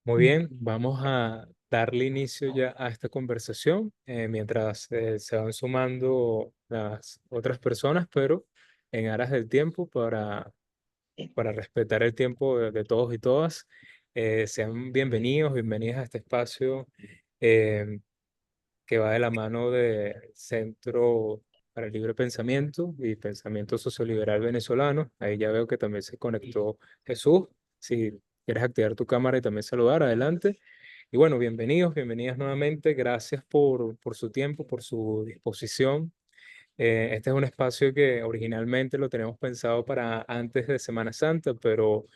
Muy bien, vamos a darle inicio ya a esta conversación mientras se van sumando las otras personas, pero en aras del tiempo para respetar el tiempo de todos y todas. Sean bienvenidos, bienvenidas a este espacio eh, que va de la mano del Centro para el Libre Pensamiento y Pensamiento Socioliberal Venezolano. Ahí ya veo que también se conectó Jesús. Si quieres activar tu cámara y también saludar, adelante. Y bueno, bienvenidos, bienvenidas nuevamente. Gracias por su tiempo, por su disposición. Este es un espacio que originalmente lo teníamos pensado para antes de Semana Santa, pero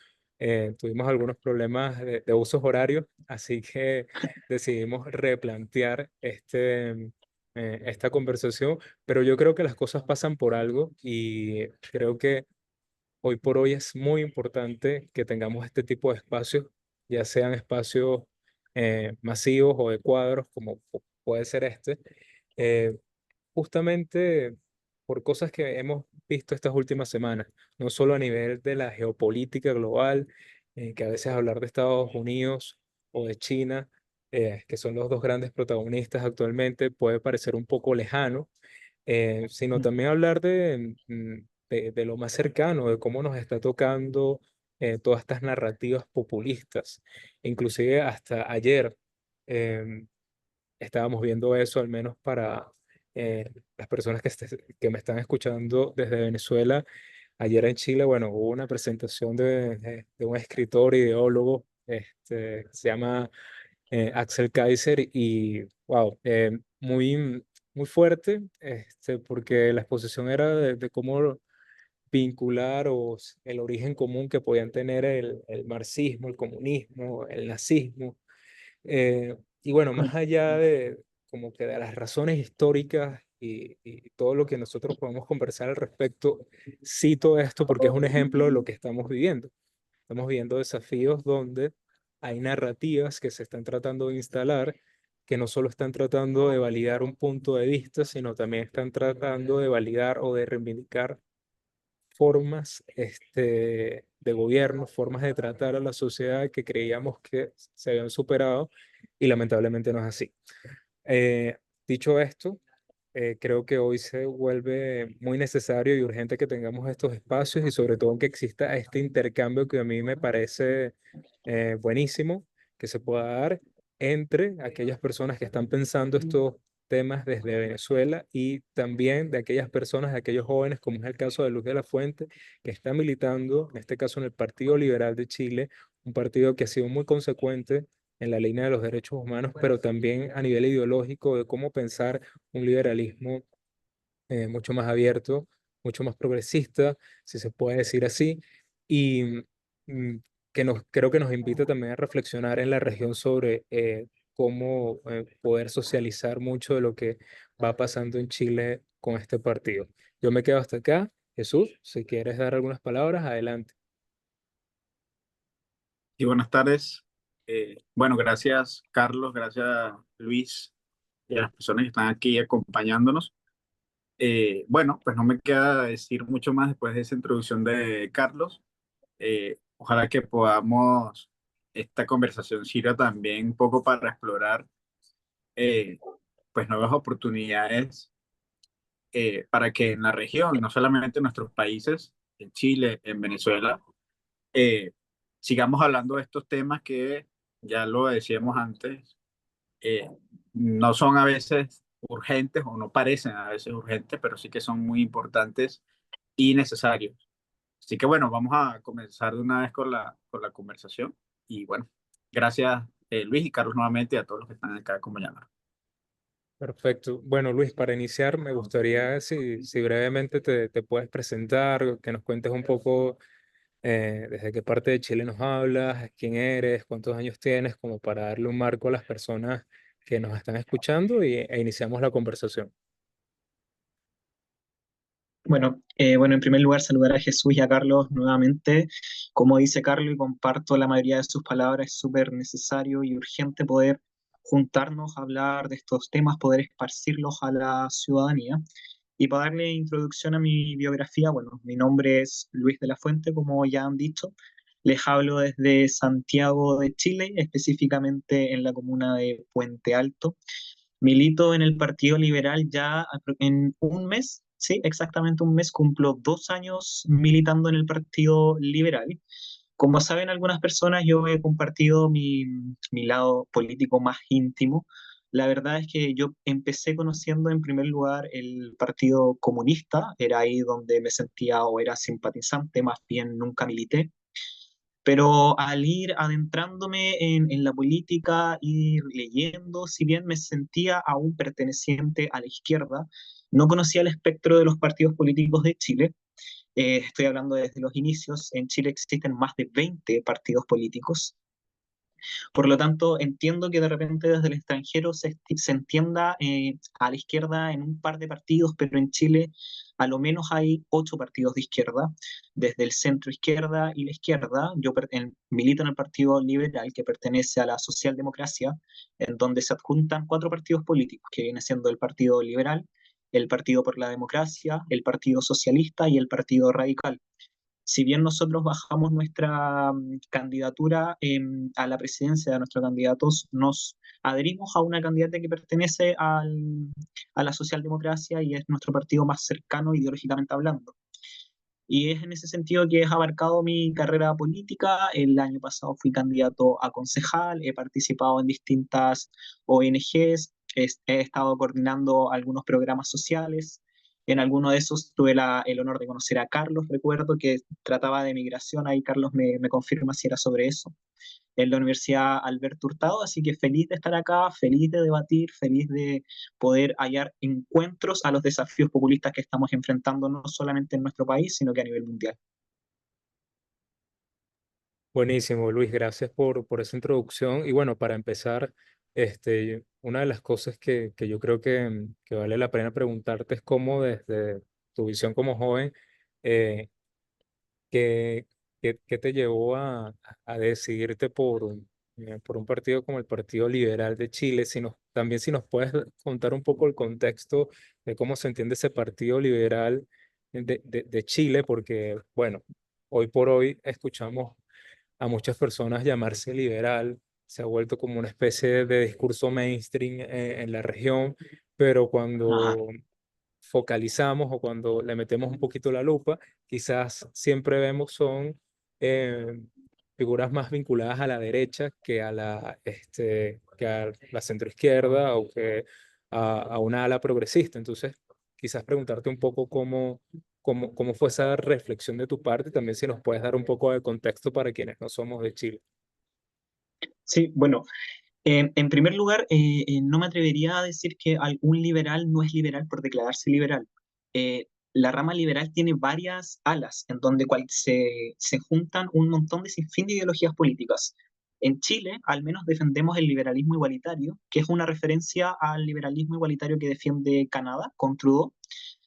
tuvimos algunos problemas de usos horarios, así que decidimos replantear esta conversación, pero yo creo que las cosas pasan por algo y creo que hoy por hoy es muy importante que tengamos este tipo de espacios, ya sean espacios masivos o de cuadros, como puede ser este. eh, Justamente por cosas que hemos visto estas últimas semanas, no solo a nivel de la geopolítica global, que a veces hablar de Estados Unidos o de China, que son los dos grandes protagonistas actualmente, puede parecer un poco lejano, sino también hablar de lo más cercano, de cómo nos está tocando todas estas narrativas populistas. Inclusive hasta ayer. em, Estábamos viendo eso, al menos para las personas que me están escuchando desde Venezuela. Ayer en Chile, bueno, hubo una presentación de un escritor, ideólogo, se llama Axel Kaiser, y wow, muy fuerte, porque la exposición era de cómo vincular el origen común que podían tener el marxismo, el comunismo, el nazismo, y bueno, más allá de como que de las razones históricas y todo lo que nosotros podemos conversar al respecto, cito esto porque es un ejemplo de lo que estamos viviendo. Estamos viendo desafíos donde hay narrativas que se están tratando de instalar, que no solo están tratando de validar un punto de vista, sino también están tratando de validar o de reivindicar formas de gobierno, formas de tratar a la sociedad que creíamos que se habían superado y lamentablemente no es así. Eh, Dicho esto, creo que hoy se vuelve muy necesario y urgente que tengamos estos espacios y sobre todo que exista este intercambio que a mí me parece buenísimo que se pueda dar entre aquellas personas que están pensando estos temas desde Venezuela y también de aquellas personas, de aquellos jóvenes, como es el caso de Luz de la Fuente, que está militando, en este caso en el Partido Liberal de Chile, un partido que ha sido muy consecuente en la línea de los derechos humanos, pero también a nivel ideológico de cómo pensar un liberalismo mucho más abierto, mucho más progresista, si se puede decir así, y mm, creo que nos invita también a reflexionar en la región sobre cómo poder socializar mucho de lo que va pasando en Chile con este partido. Yo me quedo hasta acá. Jesús, si quieres dar algunas palabras, adelante. Y buenas tardes. Bueno, gracias Carlos, gracias Luis y a las personas que están aquí acompañándonos. Bueno, pues no me queda decir mucho más después de esa introducción de Carlos. Ojalá que podamos, esta conversación sirva también un poco para explorar eh, pues nuevas oportunidades para que en la región, y no solamente en nuestros países, en Chile, en Venezuela, eh, sigamos hablando de estos temas que ya lo decíamos antes, eh, no son a veces urgentes o no parecen a veces urgentes, pero sí que son muy importantes y necesarios. Así que bueno, vamos a comenzar de una vez con la conversación. Y bueno, gracias Luis y Carlos nuevamente y a todos los que están acá acompañándonos. Perfecto. Bueno, Luis, para iniciar, me gustaría si brevemente te puedes presentar, que nos cuentes un poco desde qué parte de Chile nos hablas, quién eres, cuántos años tienes, como para darle un marco a las personas que nos están escuchando e iniciamos la conversación. Bueno, en primer lugar saludar a Jesús y a Carlos nuevamente. Como dice Carlos, y comparto la mayoría de sus palabras, es súper necesario y urgente poder juntarnos a hablar de estos temas, poder esparcirlos a la ciudadanía. Y para darle introducción a mi biografía, bueno, mi nombre es Luis de la Fuente, como ya han dicho. Les hablo desde Santiago de Chile, específicamente en la comuna de Puente Alto. Milito en el Partido Liberal ya en un mes, sí, exactamente un mes, cumplo 2 años militando en el Partido Liberal. Como saben algunas personas, yo he compartido mi lado político más íntimo. La verdad es que yo empecé conociendo en primer lugar el Partido Comunista, era ahí donde me sentía o era simpatizante, más bien nunca milité. Pero al ir adentrándome en la política, ir leyendo, si bien me sentía aún perteneciente a la izquierda, no conocía el espectro de los partidos políticos de Chile. Estoy hablando desde los inicios. En Chile existen más de 20 partidos políticos. Por lo tanto, entiendo que de repente desde el extranjero se entienda a la izquierda en un par de partidos, pero en Chile a lo menos hay 8 partidos de izquierda, desde el centro izquierda y la izquierda. Yo milito en el Partido Liberal, que pertenece a la socialdemocracia, en donde se adjuntan 4 partidos políticos, que viene siendo el Partido Liberal, el Partido por la Democracia, el Partido Socialista y el Partido Radical. Si bien nosotros bajamos nuestra candidatura a la presidencia de nuestros candidatos, nos adherimos a una candidata que pertenece a la socialdemocracia y es nuestro partido más cercano ideológicamente hablando. Y es en ese sentido que he abarcado mi carrera política. El año pasado fui candidato a concejal, he participado en distintas ONGs, he estado coordinando algunos programas sociales. En alguno de esos tuve el honor de conocer a Carlos, recuerdo que trataba de migración, ahí Carlos me confirma si era sobre eso, en la Universidad Alberto Hurtado, así que feliz de estar acá, feliz de debatir, feliz de poder hallar encuentros a los desafíos populistas que estamos enfrentando no solamente en nuestro país, sino que a nivel mundial. Buenísimo, Luis, gracias por esa introducción. Y bueno, para empezar, una de las cosas que yo creo que vale la pena preguntarte es cómo desde tu visión como joven, eh, ¿qué, qué te llevó a decidirte por un partido como el Partido Liberal de Chile? También si nos puedes contar un poco el contexto de cómo se entiende ese Partido Liberal de Chile, porque bueno, hoy por hoy escuchamos a muchas personas llamarse liberal, se ha vuelto como una especie de discurso mainstream en la región, pero Ajá. cuando focalizamos o cuando le metemos un poquito la lupa, quizás siempre vemos son eh, figuras más vinculadas a la derecha que a la centroizquierda o que a una ala progresista. Entonces, quizás preguntarte un poco cómo fue esa reflexión de tu parte, también si nos puedes dar un poco de contexto para quienes no somos de Chile. Sí, bueno, en primer lugar, no me atrevería a decir que un liberal no es liberal por declararse liberal. La rama liberal tiene varias alas en donde se juntan un montón de sinfín de ideologías políticas. En Chile, al menos defendemos el liberalismo igualitario, que es una referencia al liberalismo igualitario que defiende Canadá con Trudeau.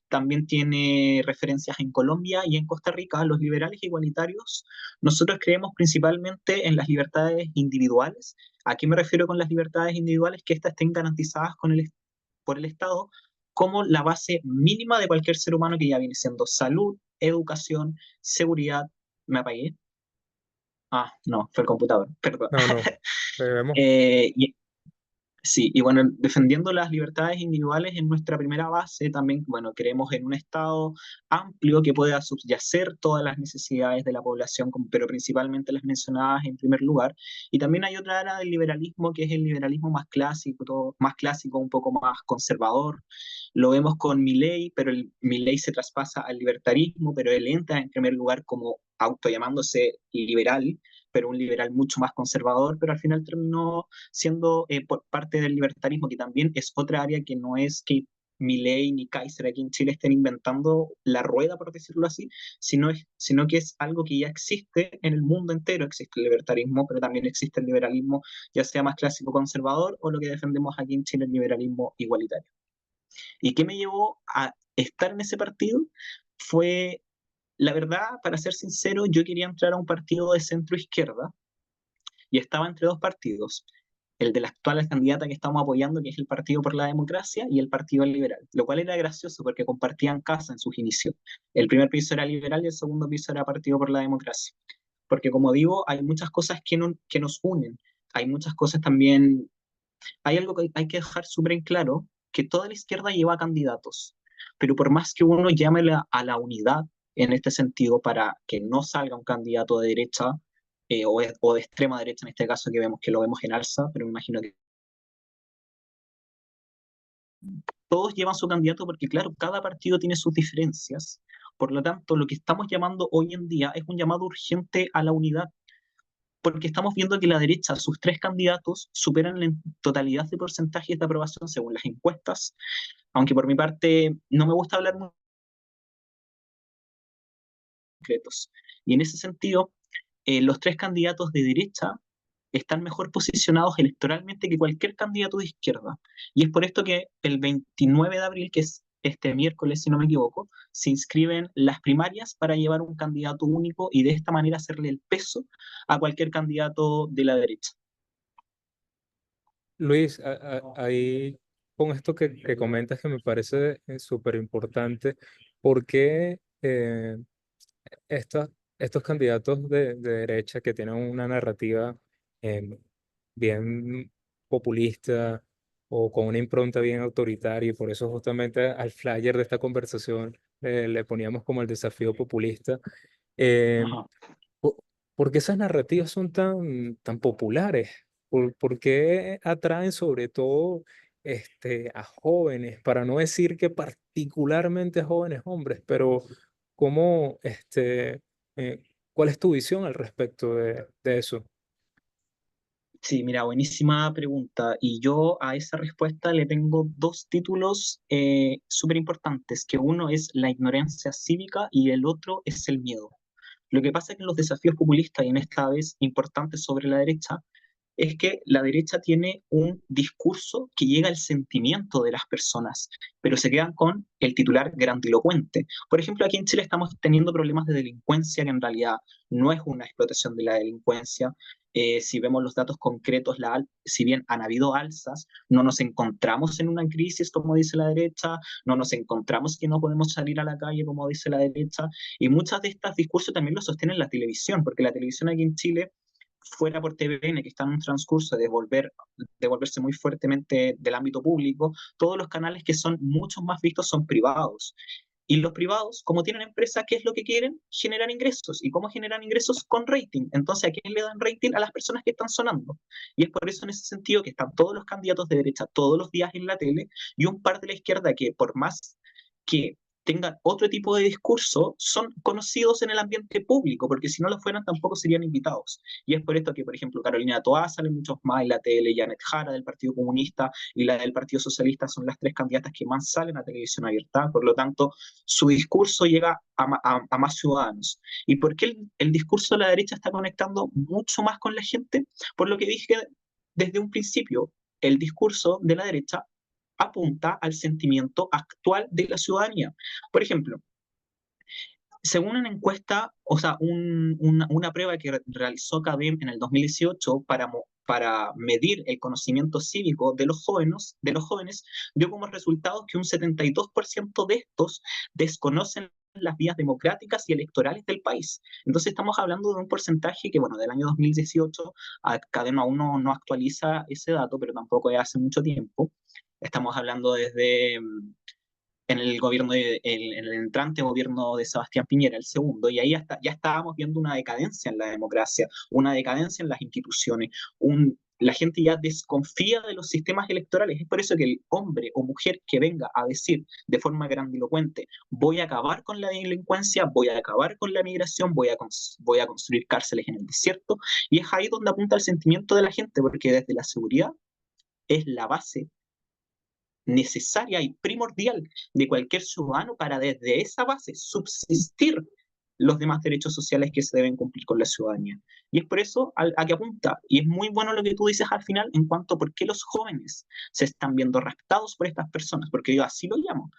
También tiene referencias en Colombia y en Costa Rica. Los liberales igualitarios, nosotros creemos principalmente en las libertades individuales. ¿A qué me refiero con las libertades individuales? Que éstas estén garantizadas por el Estado como la base mínima de cualquier ser humano, que ya viene siendo salud, educación, seguridad. ¿Me apagué? Ah, no, fue el computador, perdón. No, no, vemos. Y Sí, y bueno, defendiendo las libertades individuales en nuestra primera base, también, bueno, creemos en un Estado amplio que pueda subyacer todas las necesidades de la población, pero principalmente las mencionadas en primer lugar. Y también hay otra área del liberalismo que es el liberalismo más clásico, más clásico, un poco más conservador. Lo vemos con Milei, pero Milei se traspasa al libertarismo, pero él entra en primer lugar como autollamándose liberal, pero un liberal mucho más conservador, pero al final terminó siendo por parte del libertarismo, que también es otra área que no es que Milei ni Kaiser aquí en Chile estén inventando la rueda, por decirlo así, sino que es algo que ya existe en el mundo entero. Existe el libertarismo, pero también existe el liberalismo, ya sea más clásico conservador o lo que defendemos aquí en Chile, el liberalismo igualitario. ¿Y qué me llevó a estar en ese partido? Fue, la verdad, para ser sincero, yo quería entrar a un partido de centro izquierda y estaba entre 2 partidos, el de la actual candidata que estamos apoyando, que es el Partido por la Democracia, y el Partido Liberal, lo cual era gracioso porque compartían casa en sus inicios. El primer piso era liberal y el segundo piso era Partido por la Democracia. porque como digo, hay muchas cosas que nos unen, hay muchas cosas también, hay algo que hay que dejar súper en claro, que toda la izquierda lleva candidatos, pero por más que uno llame a la unidad en este sentido para que no salga un candidato de derecha, o de extrema derecha en este caso que lo vemos en alza, pero me imagino que todos llevan su candidato porque, claro, cada partido tiene sus diferencias. Por lo tanto, lo que estamos llamando hoy en día es un llamado urgente a la unidad, porque estamos viendo que la derecha, sus tres candidatos, superan en totalidad de porcentajes de aprobación según las encuestas, aunque por mi parte no me gusta hablar muy concretos. Y en ese sentido, los tres candidatos de derecha están mejor posicionados electoralmente que cualquier candidato de izquierda. Y es por esto que el 29 de abril, que es este miércoles, si no me equivoco, se inscriben las primarias para llevar un candidato único y de esta manera hacerle el peso a cualquier candidato de la derecha. Luis, ahí con esto que comentas que me parece súper importante, ¿por qué estos candidatos de derecha que tienen una narrativa eh, bien populista o con una impronta bien autoritaria, y por eso justamente al flyer de esta conversación le poníamos como el desafío populista? eh, Ajá. po- ¿Por qué esas narrativas son tan populares? ¿Por qué atraen sobre todo a jóvenes, para no decir que particularmente a jóvenes hombres, pero cómo, eh, ¿cuál es tu visión al respecto de eso? Sí, mira, buenísima pregunta. Y yo a esa respuesta le tengo dos títulos súper importantes, que uno es la ignorancia cívica y el otro es el miedo. Lo que pasa es que los desafíos populistas, y en esta vez importantes sobre la derecha, es que la derecha tiene un discurso que llega al sentimiento de las personas, pero se quedan con el titular grandilocuente. Por ejemplo, aquí en Chile estamos teniendo problemas de delincuencia que en realidad no es una explotación de la delincuencia. Si vemos los datos concretos, si bien han habido alzas, no nos encontramos en una crisis como dice la derecha, no nos encontramos que no podemos salir a la calle como dice la derecha, y muchas de estos discursos también los sostiene la televisión, porque la televisión aquí en Chile fuera por TVN, que está en un transcurso de volverse muy fuertemente del ámbito público, todos los canales que son muchos más vistos son privados. Y los privados, como tienen empresas, ¿qué es lo que quieren? Generar ingresos. ¿Y cómo generan ingresos? Con rating. Entonces, ¿a quién le dan rating? A las personas que están sonando. Y es por eso, en ese sentido, que están todos los candidatos de derecha todos los días en la tele y un par de la izquierda que, por más que tengan otro tipo de discurso, son conocidos en el ambiente público, porque si no lo fueran tampoco serían invitados. Y es por esto que, por ejemplo, Carolina Toá sale muchos más en la tele, Janet Jara del Partido Comunista y la del Partido Socialista son las tres candidatas que más salen a televisión abierta. Por lo tanto, su discurso llega a más ciudadanos. ¿Y por qué el discurso de la derecha está conectando mucho más con la gente? Por lo que dije desde un principio, el discurso de la derecha apunta al sentimiento actual de la ciudadanía. Por ejemplo, según una encuesta, o sea, una prueba que realizó CADEM en el 2018 para medir el conocimiento cívico de los jóvenes, dio como resultado que un 72% de estos desconocen las vías democráticas y electorales del país. Entonces estamos hablando de un porcentaje que, bueno, del año 2018, CADEM aún no actualiza ese dato, pero tampoco es hace mucho tiempo. Estamos hablando desde en el gobierno en el entrante gobierno de Sebastián Piñera, el segundo, y ahí ya estábamos viendo una decadencia en la democracia, una decadencia en las instituciones, la gente ya desconfía de los sistemas electorales. Es por eso que el hombre o mujer que venga a decir de forma grandilocuente, voy a acabar con la delincuencia, voy a acabar con la migración, voy a construir cárceles en el desierto, y es ahí donde apunta el sentimiento de la gente, porque desde la seguridad es la base necesaria y primordial de cualquier ciudadano para desde esa base subsistir los demás derechos sociales que se deben cumplir con la ciudadanía. Y es por eso a que apunta, y es muy bueno lo que tú dices al final en cuanto a por qué los jóvenes se están viendo raptados por estas personas, porque yo así lo llamo.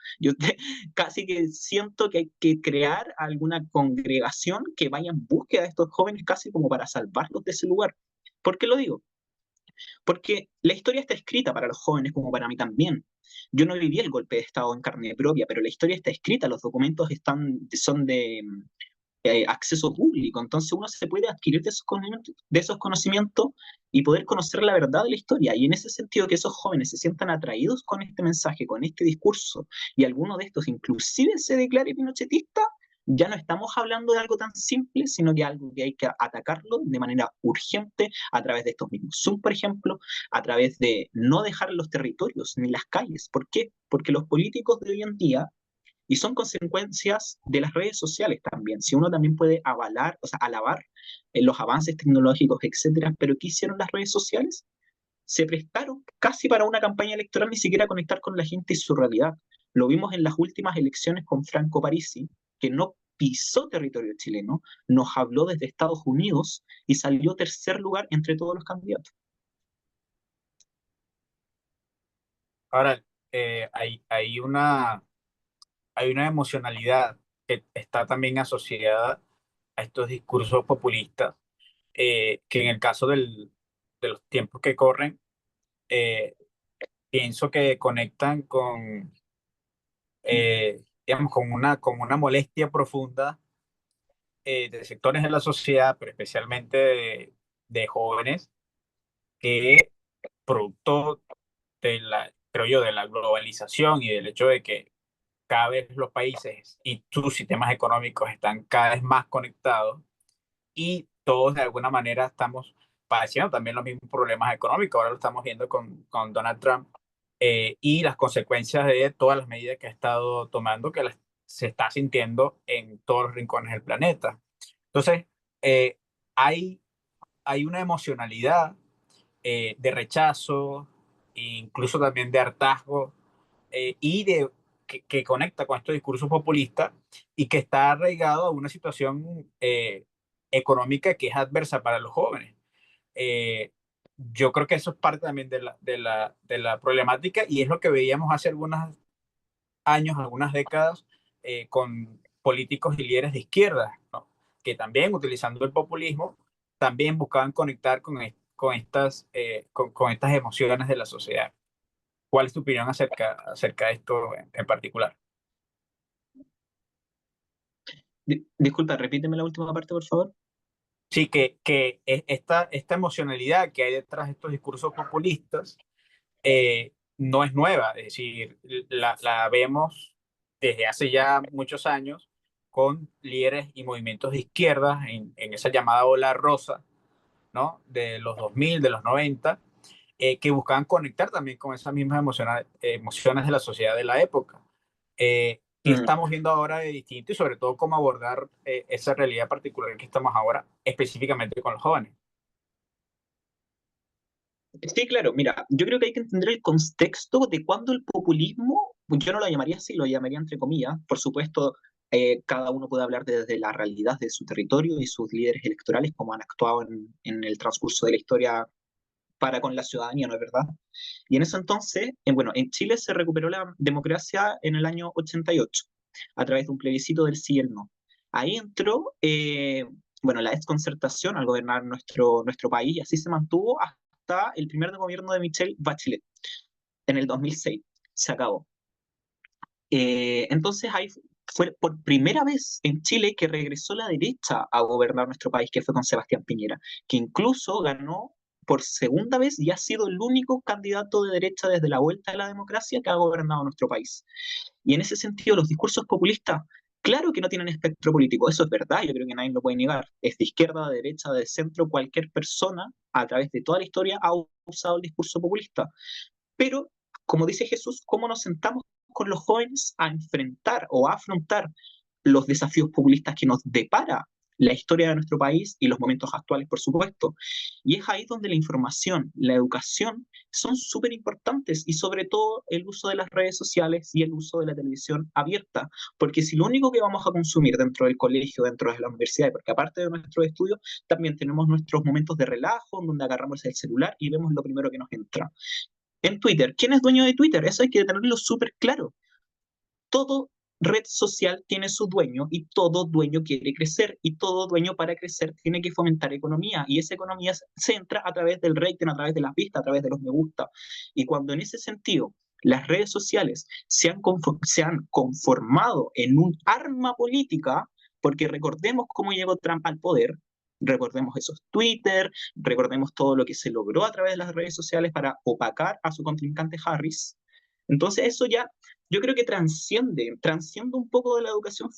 Casi que siento que hay que crear alguna congregación que vaya en búsqueda de estos jóvenes casi como para salvarlos de ese lugar. ¿Por qué lo digo? Porque la historia está escrita para los jóvenes como para mí también. Yo no viví el golpe de Estado en carne propia, pero la historia está escrita, los documentos son acceso público. Entonces uno se puede adquirir de esos conocimientos y poder conocer la verdad de la historia. Y en ese sentido que esos jóvenes se sientan atraídos con este mensaje, con este discurso, y alguno de estos inclusive se declare pinochetista, ya no estamos hablando de algo tan simple, sino que algo que hay que atacarlo de manera urgente a través de estos mismos Zoom, por ejemplo, a través de no dejar los territorios ni las calles. ¿Por qué? Porque los políticos de hoy en día, y son consecuencias de las redes sociales también. Si uno también puede avalar, o sea, alabar los avances tecnológicos, etcétera, pero ¿qué hicieron las redes sociales? Se prestaron casi para una campaña electoral, ni siquiera conectar con la gente y su realidad. Lo vimos en las últimas elecciones con Franco Parisi, que no pisó territorio chileno, nos habló desde Estados Unidos y salió tercer lugar entre todos los candidatos. Ahora, hay una emocionalidad que está también asociada a estos discursos populistas, que en el caso de los tiempos que corren, eh, pienso que conectan digamos, con una molestia profunda de sectores de la sociedad, pero especialmente de jóvenes, que producto creo yo, de la globalización y del hecho de que cada vez los países y sus sistemas económicos están cada vez más conectados y todos de alguna manera estamos padeciendo también los mismos problemas económicos. Ahora lo estamos viendo con Donald Trump, y las consecuencias de todas las medidas que ha estado tomando, se está sintiendo en todos los rincones del planeta. Entonces, eh, hay, hay una emocionalidad de rechazo, incluso también de hartazgo, que conecta con estos discursos populistas y que está arraigado a una situación económica que es adversa para los jóvenes. Eh, yo creo que eso es parte también de la problemática y es lo que veíamos hace algunos años, algunas décadas, con políticos y líderes de izquierda, ¿no? Que también utilizando el populismo, también buscaban conectar con estas emociones de la sociedad. ¿Cuál es tu opinión acerca de esto en particular? Disculpa, repíteme la última parte, por favor. Sí, esta emocionalidad que hay detrás de estos discursos populistas no es nueva, es decir, la vemos desde hace ya muchos años con líderes y movimientos de izquierda en esa llamada ola rosa, ¿no? De los 2000, de los 90, que buscaban conectar también con esas mismas emociones de la sociedad de la época. ¿Qué Mm. estamos viendo ahora de distinto y sobre todo cómo abordar esa realidad particular que estamos ahora, específicamente con los jóvenes? Sí, claro, mira, yo creo que hay que entender el contexto de cuando el populismo, yo no lo llamaría así, lo llamaría entre comillas, por supuesto, cada uno puede hablar desde la realidad de su territorio y sus líderes electorales, como han actuado en el transcurso de la historia para con la ciudadanía, ¿no es verdad? Y en ese entonces, bueno, en Chile se recuperó la democracia en el año 88, a través de un plebiscito del sí y el no. Ahí entró, bueno, la exconcertación al gobernar nuestro país, y así se mantuvo hasta el primer gobierno de Michelle Bachelet, en el 2006. Se acabó. Entonces ahí fue por primera vez en Chile que regresó la derecha a gobernar nuestro país, que fue con Sebastián Piñera, que incluso ganó por segunda vez y ha sido el único candidato de derecha desde la vuelta de la democracia que ha gobernado nuestro país. Y en ese sentido, los discursos populistas, claro que no tienen espectro político, eso es verdad, yo creo que nadie lo puede negar. Es de izquierda, de derecha, de centro, cualquier persona a través de toda la historia ha usado el discurso populista. Pero, como dice Jesús, ¿cómo nos sentamos con los jóvenes a enfrentar o a afrontar los desafíos populistas que nos depara la historia de nuestro país y los momentos actuales, por supuesto? Y es ahí donde la información, la educación son súper importantes y sobre todo el uso de las redes sociales y el uso de la televisión abierta, porque si lo único que vamos a consumir dentro del colegio, dentro de la universidad, porque aparte de nuestros estudios, también tenemos nuestros momentos de relajo, en donde agarramos el celular y vemos lo primero que nos entra. En Twitter, ¿quién es dueño de Twitter? Eso hay que tenerlo súper claro. Todo red social tiene su dueño y todo dueño quiere crecer y todo dueño para crecer tiene que fomentar economía y esa economía se entra a través del rating, a través de las vistas, a través de los me gusta. Y cuando en ese sentido las redes sociales se han conformado en un arma política, porque recordemos cómo llegó Trump al poder, recordemos esos Twitter, recordemos todo lo que se logró a través de las redes sociales para opacar a su contrincante Harris. Entonces eso ya, yo creo que transciende un poco de la educación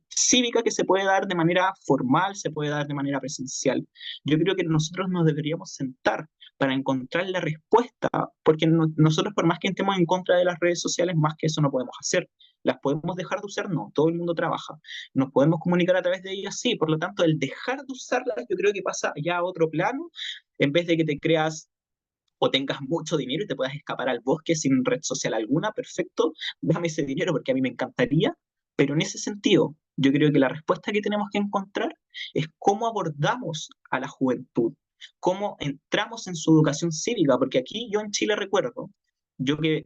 cívica que se puede dar de manera formal, se puede dar de manera presencial. Yo creo que nosotros nos deberíamos sentar para encontrar la respuesta, porque nosotros por más que estemos en contra de las redes sociales, más que eso no podemos hacer. ¿Las podemos dejar de usar? No, todo el mundo trabaja. ¿Nos podemos comunicar a través de ellas? Sí, por lo tanto, el dejar de usarlas yo creo que pasa ya a otro plano, en vez de que te creas o tengas mucho dinero y te puedas escapar al bosque sin red social alguna, perfecto, dame ese dinero porque a mí me encantaría, pero en ese sentido, yo creo que la respuesta que tenemos que encontrar es cómo abordamos a la juventud, cómo entramos en su educación cívica, porque aquí yo en Chile recuerdo, yo que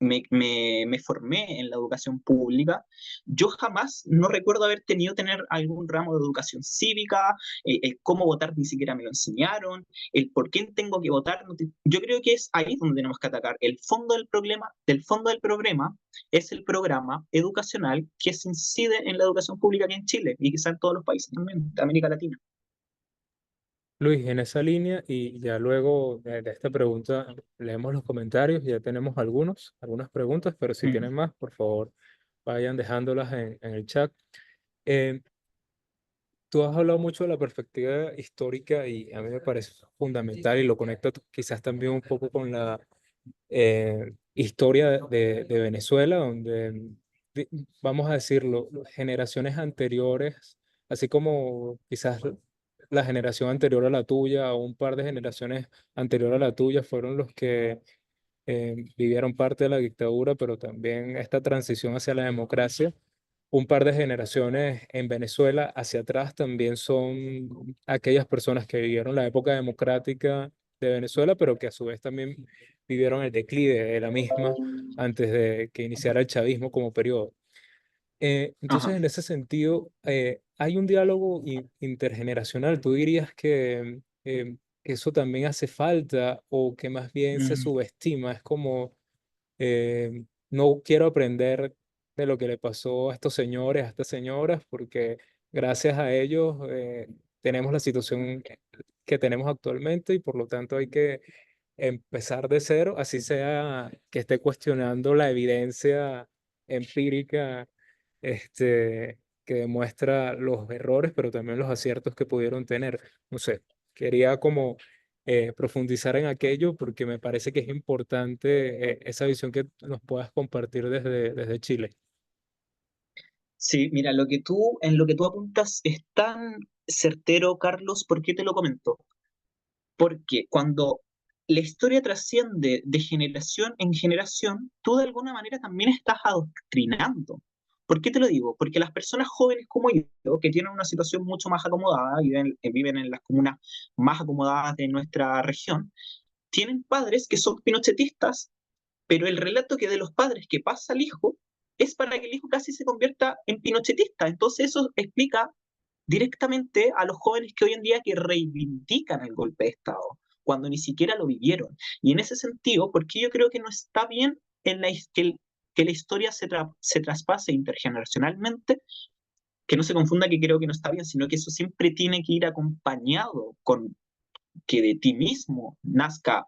me formé en la educación pública, yo jamás no recuerdo haber tenido tener algún ramo de educación cívica, el cómo votar ni siquiera me lo enseñaron, el por qué tengo que votar. Yo creo que es ahí donde tenemos que atacar. El fondo del problema es el programa educacional que se incide en la educación pública aquí en Chile y quizá en todos los países también de América Latina. Luis, en esa línea, y ya luego de esta pregunta leemos los comentarios, ya tenemos algunas preguntas, pero si Mm, tienen más, por favor, vayan dejándolas en el chat. Eh, Tú has hablado mucho de la perspectiva histórica y a mí me parece fundamental y lo conecto quizás también un poco con la historia de Venezuela, donde, di- vamos a decirlo, generaciones anteriores, así como quizás la generación anterior a la tuya o un par de generaciones anterior a la tuya fueron los que vivieron parte de la dictadura, pero también esta transición hacia la democracia. Un par de generaciones en Venezuela hacia atrás también son aquellas personas que vivieron la época democrática de Venezuela, pero que a su vez también vivieron el declive de la misma antes de que iniciara el chavismo como periodo. Entonces, ajá. en ese sentido, hay un diálogo intergeneracional. ¿Tú dirías que eso también hace falta o que más bien se Mm, subestima? Es como no quiero aprender de lo que le pasó a estos señores, a estas señoras, porque gracias a ellos tenemos la situación que tenemos actualmente y por lo tanto hay que empezar de cero, así sea que esté cuestionando la evidencia empírica que demuestra los errores, pero también los aciertos que pudieron tener. No sé, quería como profundizar en aquello porque me parece que es importante esa visión que nos puedas compartir desde Chile. sí, mira, en lo que tú apuntas es tan certero, Carlos, ¿por qué te lo comento? Porque cuando la historia trasciende de generación en generación, tú de alguna manera también estás adoctrinando. ¿Por qué te lo digo? Porque las personas jóvenes como yo, que tienen una situación mucho más acomodada y viven en las comunas más acomodadas de nuestra región, tienen padres que son pinochetistas, pero el relato que de los padres que pasa al hijo es para que el hijo casi se convierta en pinochetista. Entonces eso explica directamente a los jóvenes que hoy en día que reivindican el golpe de Estado, cuando ni siquiera lo vivieron. Y en ese sentido, porque yo creo que no está bien que la historia se traspase intergeneracionalmente, que no se confunda que creo que no está bien, sino que eso siempre tiene que ir acompañado con que de ti mismo nazca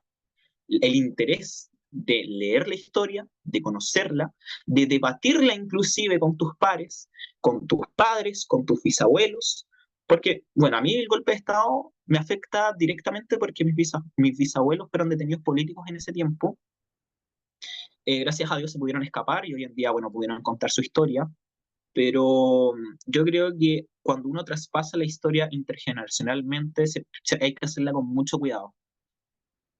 el interés de leer la historia, de conocerla, de debatirla inclusive con tus pares, con tus padres, con tus bisabuelos, porque, bueno, a mí el golpe de Estado me afecta directamente porque mis bisabuelos fueron detenidos políticos en ese tiempo. Gracias a Dios se pudieron escapar y hoy en día, bueno, pudieron contar su historia, pero yo creo que cuando uno traspasa la historia intergeneracionalmente, hay que hacerla con mucho cuidado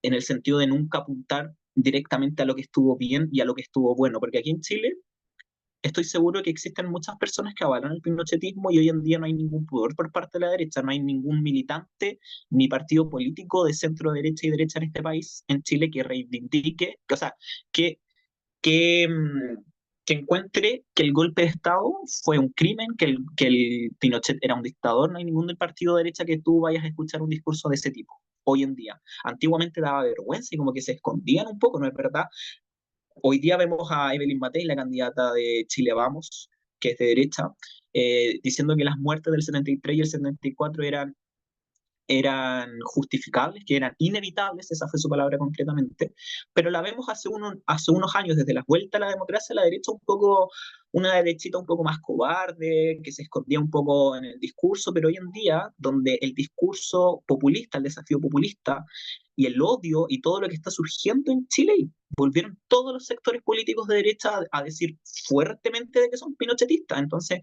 en el sentido de nunca apuntar directamente a lo que estuvo bien y a lo que estuvo bueno, porque aquí en Chile estoy seguro que existen muchas personas que avalan el pinochetismo y hoy en día no hay ningún pudor por parte de la derecha, no hay ningún militante ni partido político de centro derecha y derecha en este país, en Chile, que reivindique, o sea, que, que, que encuentre que el golpe de Estado fue un crimen, que el Pinochet era un dictador. No hay ningún del partido de derecha que tú vayas a escuchar un discurso de ese tipo hoy en día. Antiguamente daba vergüenza y como que se escondían un poco, ¿no es verdad? Hoy día vemos a Evelyn Matei, la candidata de Chile Vamos, que es de derecha, diciendo que las muertes del 73 y el 74 eran justificables, que eran inevitables, esa fue su palabra concretamente, pero la vemos hace unos años, desde la vuelta a la democracia, la derecha un poco, una derechita un poco más cobarde, que se escondía un poco en el discurso, pero hoy en día, donde el discurso populista, el desafío populista y el odio y todo lo que está surgiendo en Chile, y volvieron todos los sectores políticos de derecha a decir fuertemente de que son pinochetistas. Entonces,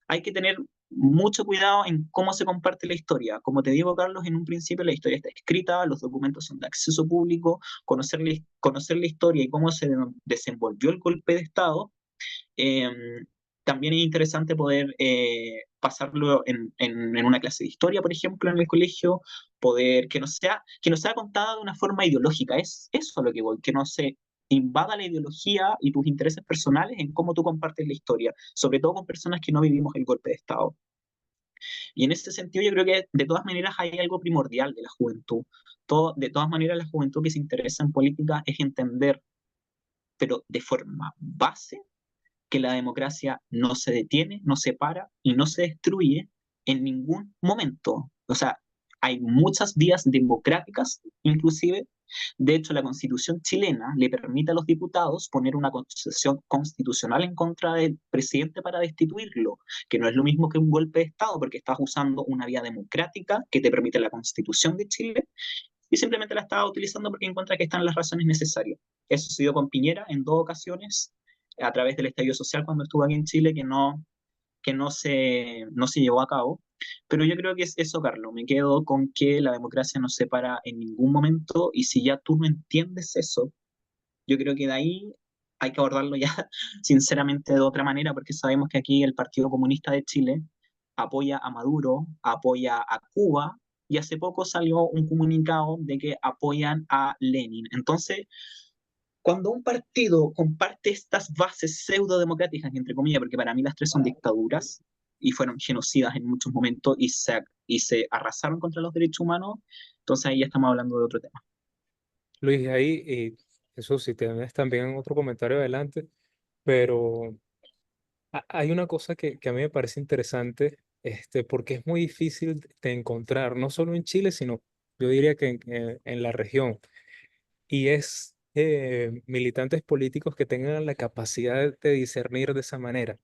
hay que tener mucho cuidado en cómo se comparte la historia. Como te digo, Carlos, en un principio la historia está escrita, los documentos son de acceso público, conocer la historia y cómo se desenvolvió el golpe de Estado. eh, También es interesante poder pasarlo en una clase de historia, por ejemplo, en el colegio, poder que no sea contada de una forma ideológica. Es eso a lo que voy, que no se invada la ideología y tus intereses personales en cómo tú compartes la historia, sobre todo con personas que no vivimos el golpe de Estado. Y en ese sentido yo creo que de todas maneras hay algo primordial de la juventud. De todas maneras la juventud que se interesa en política es entender, pero de forma base, que la democracia no se detiene, no se para y no se destruye en ningún momento. O sea, hay muchas vías democráticas, inclusive. De hecho, la Constitución chilena le permite a los diputados poner una acusación constitucional en contra del presidente para destituirlo, que no es lo mismo que un golpe de Estado, porque estás usando una vía democrática que te permite la Constitución de Chile y simplemente la estaba utilizando porque encuentra que están las razones necesarias. Eso se dio con Piñera en dos ocasiones, a través del estallido social cuando estuvo aquí en Chile, no se llevó a cabo. Pero yo creo que es eso, Carlos. Me quedo con que la democracia no se para en ningún momento y si ya tú no entiendes eso, yo creo que de ahí hay que abordarlo ya sinceramente de otra manera, porque sabemos que aquí el Partido Comunista de Chile apoya a Maduro, apoya a Cuba, y hace poco salió un comunicado de que apoyan a Lenin. Entonces, cuando un partido comparte estas bases pseudo-democráticas, entre comillas, porque para mí las tres son dictaduras y fueron genocidas en muchos momentos y se arrasaron contra los derechos humanos, entonces ahí ya estamos hablando de otro tema. Luis, ahí, y eso sí, tienes también otro comentario adelante, pero hay una cosa que a mí me parece interesante, porque es muy difícil de encontrar, no solo en Chile, sino yo diría que en la región, y es militantes políticos que tengan la capacidad de discernir de esa manera,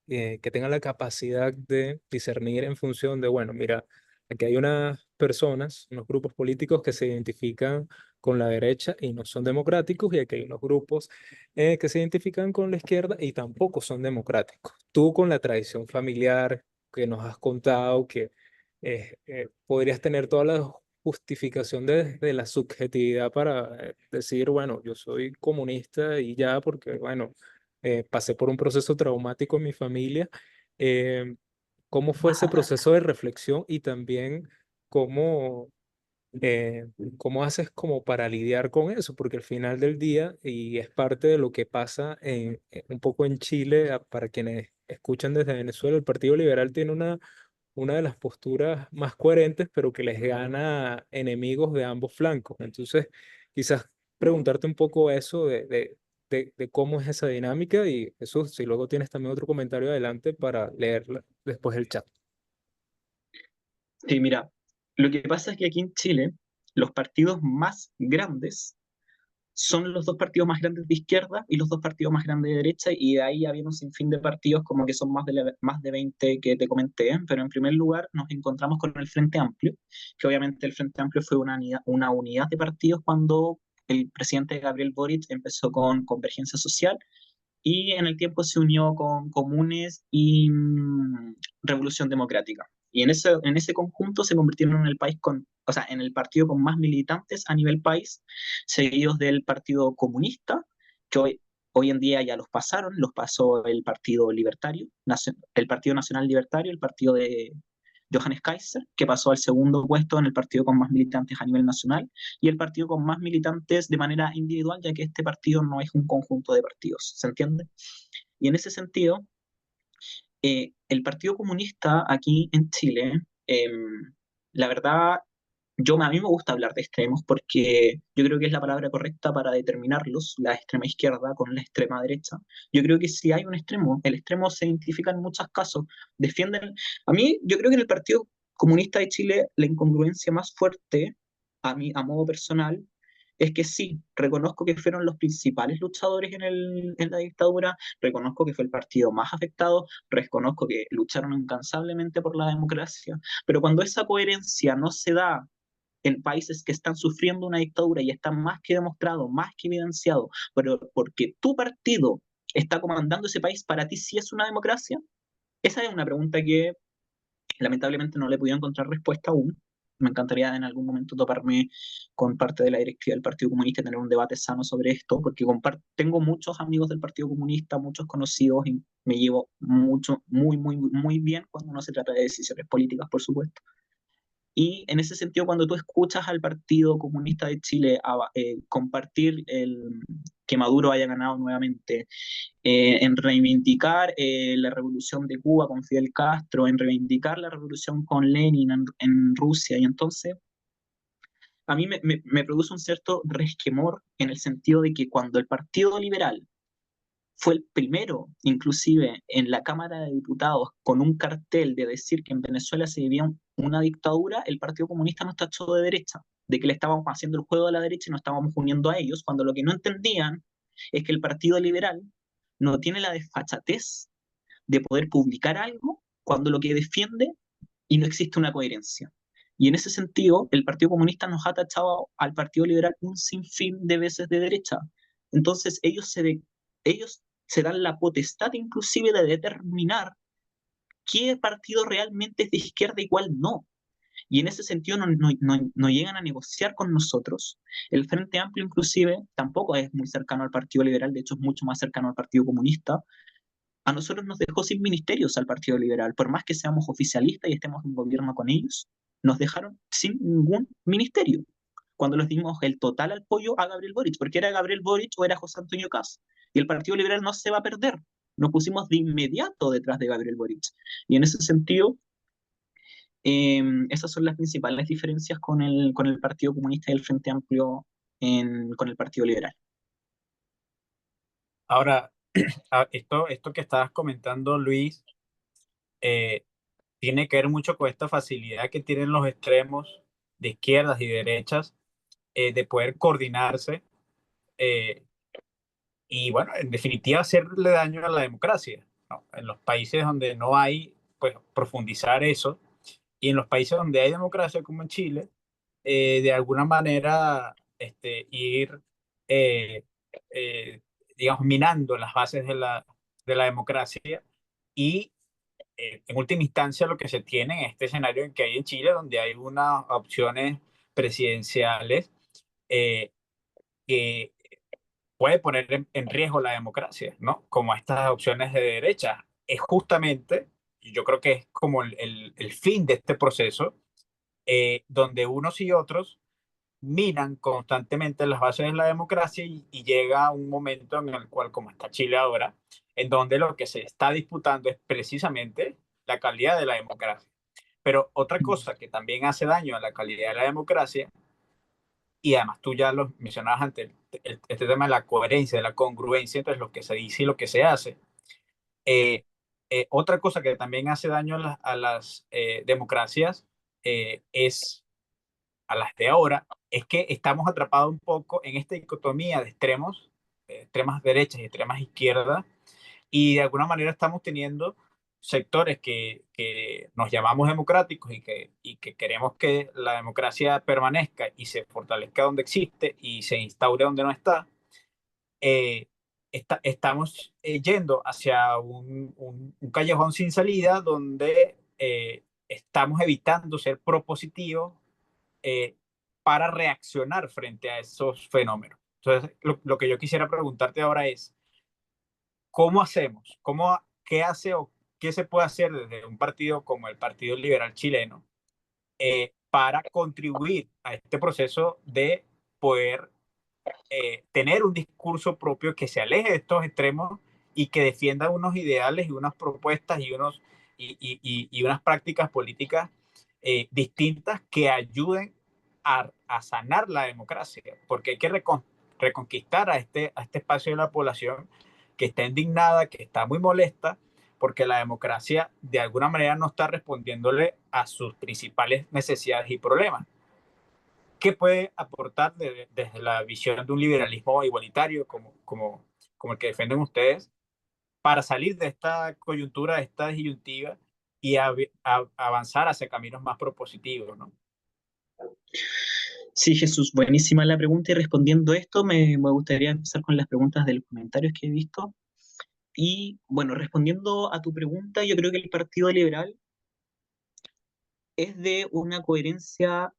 que tengan la capacidad de discernir en función de, bueno, mira, aquí hay unas personas, unos grupos políticos que se identifican con la derecha y no son democráticos, y aquí hay unos grupos que se identifican con la izquierda y tampoco son democráticos. Tú con la tradición familiar que nos has contado, que podrías tener toda la justificación de la subjetividad para decir, bueno, yo soy comunista y ya, porque, bueno, pasé por un proceso traumático en mi familia. eh, ¿Cómo fue ese proceso de reflexión y también cómo, eh, cómo haces como para lidiar con eso? Porque al final del día, y es parte de lo que pasa un poco en Chile, para quienes escuchan desde Venezuela, el Partido Liberal tiene una de las posturas más coherentes, pero que les gana enemigos de ambos flancos. Entonces, quizás preguntarte un poco eso de cómo es esa dinámica, y eso, si luego tienes también otro comentario adelante para leer después el chat. Sí, mira, lo que pasa es que aquí en Chile los partidos más grandes son los dos partidos más grandes de izquierda y los dos partidos más grandes de derecha, y de ahí había un sinfín de partidos como que son más de 20 que te comenté, pero en primer lugar nos encontramos con el Frente Amplio, que obviamente el Frente Amplio fue una unidad de partidos cuando el presidente Gabriel Boric empezó con Convergencia Social y en el tiempo se unió con Comunes y Revolución Democrática. Y en ese conjunto se convirtieron en el país o sea, en el partido con más militantes a nivel país, seguidos del Partido Comunista, que hoy en día ya los pasó el Partido Libertario, el Partido Nacional Libertario, el partido de Johannes Kaiser, que pasó al segundo puesto en el partido con más militantes a nivel nacional, y el partido con más militantes de manera individual, ya que este partido no es un conjunto de partidos, ¿se entiende? Y en ese sentido, el Partido Comunista aquí en Chile, la verdad, a mí me gusta hablar de extremos porque yo creo que es la palabra correcta para determinarlos, la extrema izquierda con la extrema derecha. Yo creo que si hay un extremo, el extremo se identifica en muchos casos, defienden... A mí, yo creo que en el Partido Comunista de Chile la incongruencia más fuerte, a mí, a modo personal, es que sí, reconozco que fueron los principales luchadores en la dictadura, reconozco que fue el partido más afectado, reconozco que lucharon incansablemente por la democracia, pero cuando esa coherencia no se da en países que están sufriendo una dictadura y está más que demostrado, más que evidenciado, pero porque tu partido está comandando ese país, ¿para ti sí es una democracia? Esa es una pregunta que lamentablemente no le he podido encontrar respuesta aún. Me encantaría en algún momento toparme con parte de la directiva del Partido Comunista y tener un debate sano sobre esto, porque tengo muchos amigos del Partido Comunista, muchos conocidos, y me llevo mucho, muy bien cuando uno se trata de decisiones políticas, por supuesto. Y en ese sentido, cuando tú escuchas al Partido Comunista de Chile compartir que Maduro haya ganado nuevamente, en reivindicar la revolución de Cuba con Fidel Castro, en reivindicar la revolución con Lenin en Rusia, y entonces a mí me produce un cierto resquemor en el sentido de que cuando el Partido Liberal fue el primero, inclusive en la Cámara de Diputados, con un cartel de decir que en Venezuela se vivía una dictadura, el Partido Comunista nos tachó de derecha, de que le estábamos haciendo el juego a la derecha y nos estábamos uniendo a ellos, cuando lo que no entendían es que el Partido Liberal no tiene la desfachatez de poder publicar algo cuando lo que defiende y no existe una coherencia. Y en ese sentido, el Partido Comunista nos ha tachado al Partido Liberal un sinfín de veces de derecha. Entonces, ellos se dan la potestad inclusive de determinar qué partido realmente es de izquierda y cuál no. Y en ese sentido no llegan a negociar con nosotros. El Frente Amplio inclusive tampoco es muy cercano al Partido Liberal, de hecho es mucho más cercano al Partido Comunista. A nosotros nos dejó sin ministerios al Partido Liberal, por más que seamos oficialistas y estemos en gobierno con ellos, nos dejaron sin ningún ministerio. Cuando les dimos el total apoyo a Gabriel Boric, porque era Gabriel Boric o era José Antonio Caz. Y el Partido Liberal no se va a perder. Nos pusimos de inmediato detrás de Gabriel Boric. Y en ese sentido, esas son las principales diferencias con el Partido Comunista y el Frente Amplio con el Partido Liberal. Ahora, esto que estabas comentando, Luis, eh, tiene que ver mucho con esta facilidad que tienen los extremos de izquierdas y derechas de poder coordinarse eh, y, bueno, en definitiva, hacerle daño a la democracia, ¿no? En los países donde no hay, pues profundizar eso, y en los países donde hay democracia, como en Chile, de alguna manera ir, eh, eh, digamos, minando las bases de la democracia y en última instancia lo que se tiene en este escenario en que hay en Chile, donde hay unas opciones presidenciales eh, que puede poner en riesgo la democracia, ¿no? Como estas opciones de derecha. Es justamente, yo creo que es como el fin de este proceso, donde unos y otros minan constantemente las bases de la democracia y llega un momento en el cual, como está Chile ahora, en donde lo que se está disputando es precisamente la calidad de la democracia. Pero otra cosa que también hace daño a la calidad de la democracia, y además tú ya lo mencionabas antes, este tema de la coherencia, de la congruencia entre lo que se dice y lo que se hace. Eh, Otra cosa que también hace daño a las democracias es a las de ahora, es que estamos atrapados un poco en esta dicotomía de extremos, extremas derechas y extremas izquierdas, y de alguna manera estamos teniendo sectores que nos llamamos democráticos y que queremos que la democracia permanezca y se fortalezca donde existe y se instaure donde no está, eh, estamos yendo hacia un callejón sin salida donde estamos evitando ser propositivos eh, para reaccionar frente a esos fenómenos. Entonces, lo que yo quisiera preguntarte ahora es, ¿cómo hacemos? ¿Qué hace o qué se puede hacer desde un partido como el Partido Liberal Chileno para contribuir a este proceso de poder tener un discurso propio que se aleje de estos extremos y que defienda unos ideales y unas propuestas y unas prácticas políticas distintas que ayuden a sanar la democracia, porque hay que reconquistar a este espacio de la población que está indignada, que está muy molesta, porque la democracia de alguna manera no está respondiéndole a sus principales necesidades y problemas. ¿Qué puede aportar desde la visión de un liberalismo igualitario como el que defienden ustedes para salir de esta coyuntura, de esta disyuntiva y avanzar hacia caminos más propositivos, ¿no? Sí, Jesús, buenísima la pregunta y respondiendo esto me gustaría empezar con las preguntas de los comentarios que he visto. Y bueno, respondiendo a tu pregunta, yo creo que el Partido Liberal es de una coherencia,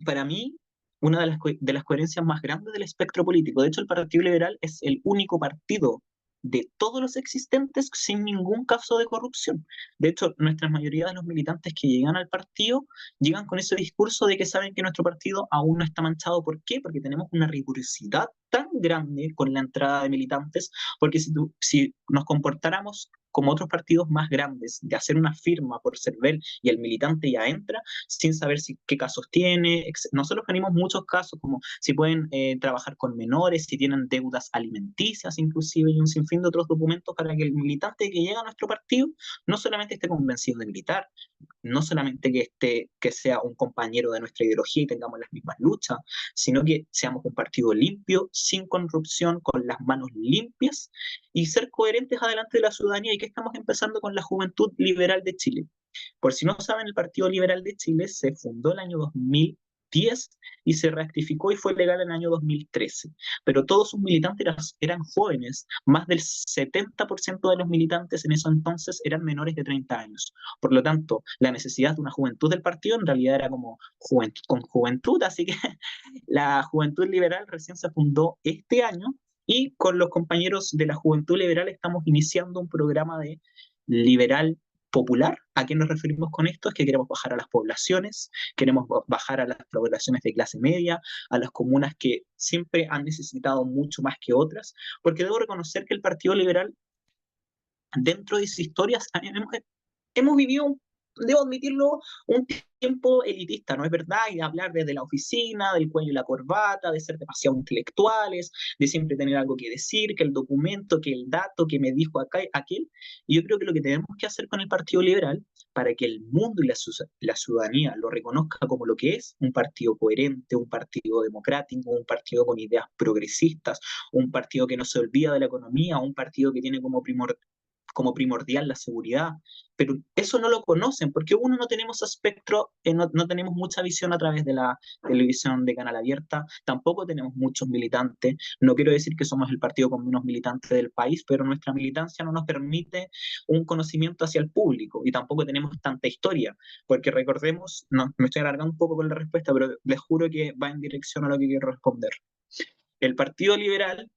para mí, una de de las coherencias más grandes del espectro político. De hecho, el Partido Liberal es el único partido de todos los existentes sin ningún caso de corrupción. De hecho, nuestra mayoría de los militantes que llegan al partido llegan con ese discurso de que saben que nuestro partido aún no está manchado. ¿Por qué? Porque tenemos una rigurosidad tan grande con la entrada de militantes, porque si nos comportáramos como otros partidos más grandes, de hacer una firma por CERVEL y el militante ya entra, sin saber qué casos tiene. Nosotros tenemos muchos casos, como si pueden trabajar con menores, si tienen deudas alimenticias inclusive, y un sinfín de otros documentos para que el militante que llega a nuestro partido no solamente esté convencido de militar, no solamente que sea un compañero de nuestra ideología y tengamos las mismas luchas, sino que seamos un partido limpio, sin corrupción, con las manos limpias y ser coherentes adelante de la ciudadanía, y que estamos empezando con la Juventud Liberal de Chile. Por si no saben, el Partido Liberal de Chile se fundó el año 2010 y se rectificó y fue legal en el año 2013. Pero todos sus militantes eran jóvenes. Más del 70% de los militantes en ese entonces eran menores de 30 años. Por lo tanto, la necesidad de una juventud del partido en realidad era como juventud con juventud. Así que la Juventud Liberal recién se fundó este año y con los compañeros de la Juventud Liberal estamos iniciando un programa de liberal popular. ¿A qué nos referimos con esto? Es que queremos bajar a las poblaciones, queremos bajar a las poblaciones de clase media, a las comunas que siempre han necesitado mucho más que otras, porque debo reconocer que el Partido Liberal, dentro de sus historias, hemos vivido, debo admitirlo, un tiempo elitista, ¿no es verdad? Y de hablar desde la oficina, del cuello y la corbata, de ser demasiado intelectuales, de siempre tener algo que decir, que el documento, que el dato, que me dijo acá, aquel. Y yo creo que lo que tenemos que hacer con el Partido Liberal, para que el mundo y la ciudadanía lo reconozca como lo que es, un partido coherente, un partido democrático, un partido con ideas progresistas, un partido que no se olvida de la economía, un partido que tiene como primordial la seguridad, pero eso no lo conocen porque uno no tenemos espectro, no tenemos mucha visión a través de la televisión de canal abierta, tampoco tenemos muchos militantes. No quiero decir que somos el partido con menos militantes del país, pero nuestra militancia no nos permite un conocimiento hacia el público y tampoco tenemos tanta historia, porque recordemos, no, me estoy alargando un poco con la respuesta, pero les juro que va en dirección a lo que quiero responder. El Partido Liberal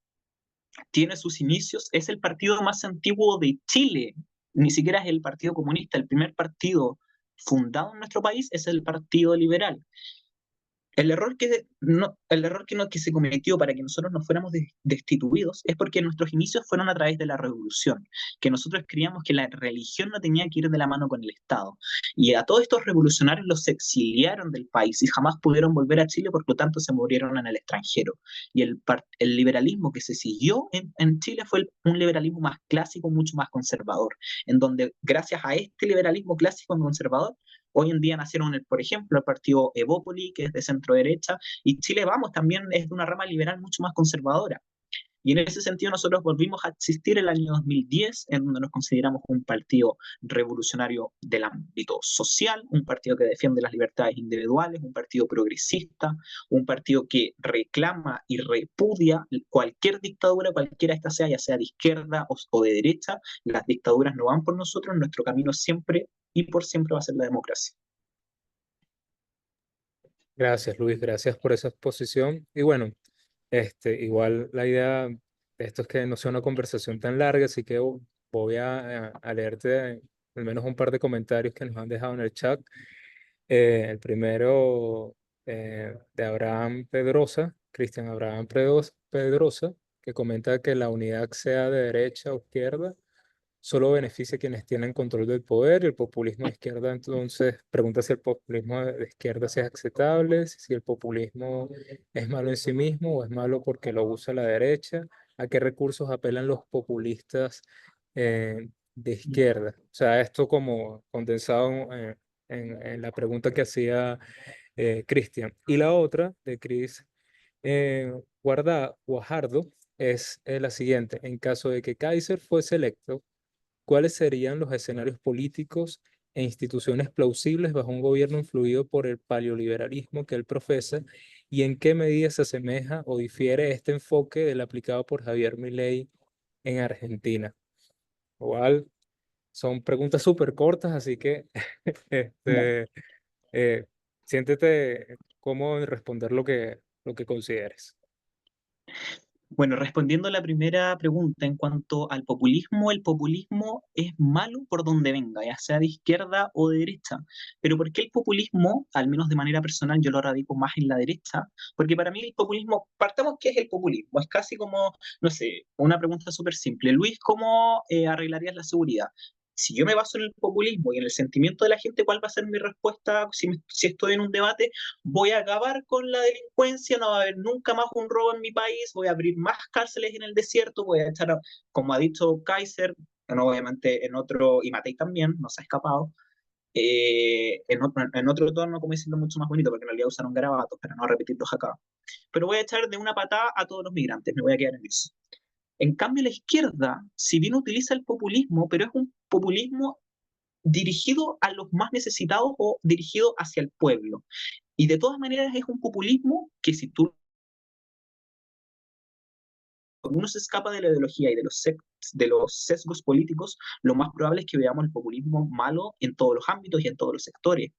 tiene sus inicios, es el partido más antiguo de Chile, ni siquiera es el Partido Comunista. El primer partido fundado en nuestro país es el Partido Liberal. El error que se cometió para que nosotros no fuéramos destituidos es porque nuestros inicios fueron a través de la revolución, que nosotros creíamos que la religión no tenía que ir de la mano con el Estado. Y a todos estos revolucionarios los exiliaron del país y jamás pudieron volver a Chile, por lo tanto se murieron en el extranjero. Y el liberalismo que se siguió en Chile fue un liberalismo más clásico, mucho más conservador, en donde gracias a este liberalismo clásico y conservador, hoy en día nacieron, por ejemplo, el partido Evópoli, que es de centro derecha, y Chile Vamos también es de una rama liberal mucho más conservadora. Y en ese sentido nosotros volvimos a existir el año 2010, en donde nos consideramos un partido revolucionario del ámbito social, un partido que defiende las libertades individuales, un partido progresista, un partido que reclama y repudia cualquier dictadura, cualquiera esta sea, ya sea de izquierda o de derecha. Las dictaduras no van por nosotros, nuestro camino siempre y por siempre va a ser la democracia. Gracias, Luis, gracias por esa exposición. Y bueno, igual la idea de esto es que no sea una conversación tan larga, así que voy a leerte al menos un par de comentarios que nos han dejado en el chat. El primero de Abraham Pedrosa, Cristian Pedrosa, que comenta que la unidad sea de derecha o izquierda solo beneficia a quienes tienen control del poder. Y el populismo de izquierda, entonces, pregunta si el populismo de izquierda sí es aceptable, si el populismo es malo en sí mismo o es malo porque lo usa la derecha, a qué recursos apelan los populistas de izquierda. O sea, esto como condensado en la pregunta que hacía Cristian. Y la otra de Chris Guajardo es la siguiente. En caso de que Kaiser fuese electo, ¿cuáles serían los escenarios políticos e instituciones plausibles bajo un gobierno influido por el paleoliberalismo que él profesa? ¿Y en qué medida se asemeja o difiere este enfoque del aplicado por Javier Milei en Argentina? Igual son preguntas súper cortas, así que Dale. este, eh, siéntete cómodo en responder lo que consideres. Bueno, respondiendo a la primera pregunta en cuanto al populismo, el populismo es malo por donde venga, ya sea de izquierda o de derecha. Pero ¿por qué el populismo, al menos de manera personal, yo lo radico más en la derecha? Porque para mí el populismo, partamos, ¿qué es el populismo? Es casi como, no sé, una pregunta súper simple. Luis, ¿cómo arreglarías la seguridad? Si yo me baso en el populismo y en el sentimiento de la gente, ¿cuál va a ser mi respuesta si estoy en un debate? Voy a acabar con la delincuencia, no va a haber nunca más un robo en mi país, voy a abrir más cárceles en el desierto, voy a echar, como ha dicho Kaiser, bueno, obviamente en otro, y Matei también, no se ha escapado, en otro tono, como diciendo mucho más bonito, porque en realidad usaron garabatos para no repetirlos acá. Pero voy a echar de una patada a todos los migrantes, me voy a quedar en eso. En cambio, la izquierda, si bien utiliza el populismo, pero es un populismo dirigido a los más necesitados o dirigido hacia el pueblo. Y de todas maneras es un populismo que si tú uno se escapa de la ideología y de los sesgos políticos, lo más probable es que veamos el populismo malo en todos los ámbitos y en todos los sectores.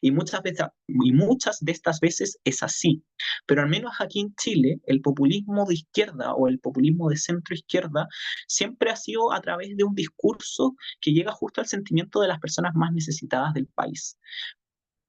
Y muchas de estas veces es así. Pero al menos aquí en Chile, el populismo de izquierda o el populismo de centro izquierda siempre ha sido a través de un discurso que llega justo al sentimiento de las personas más necesitadas del país.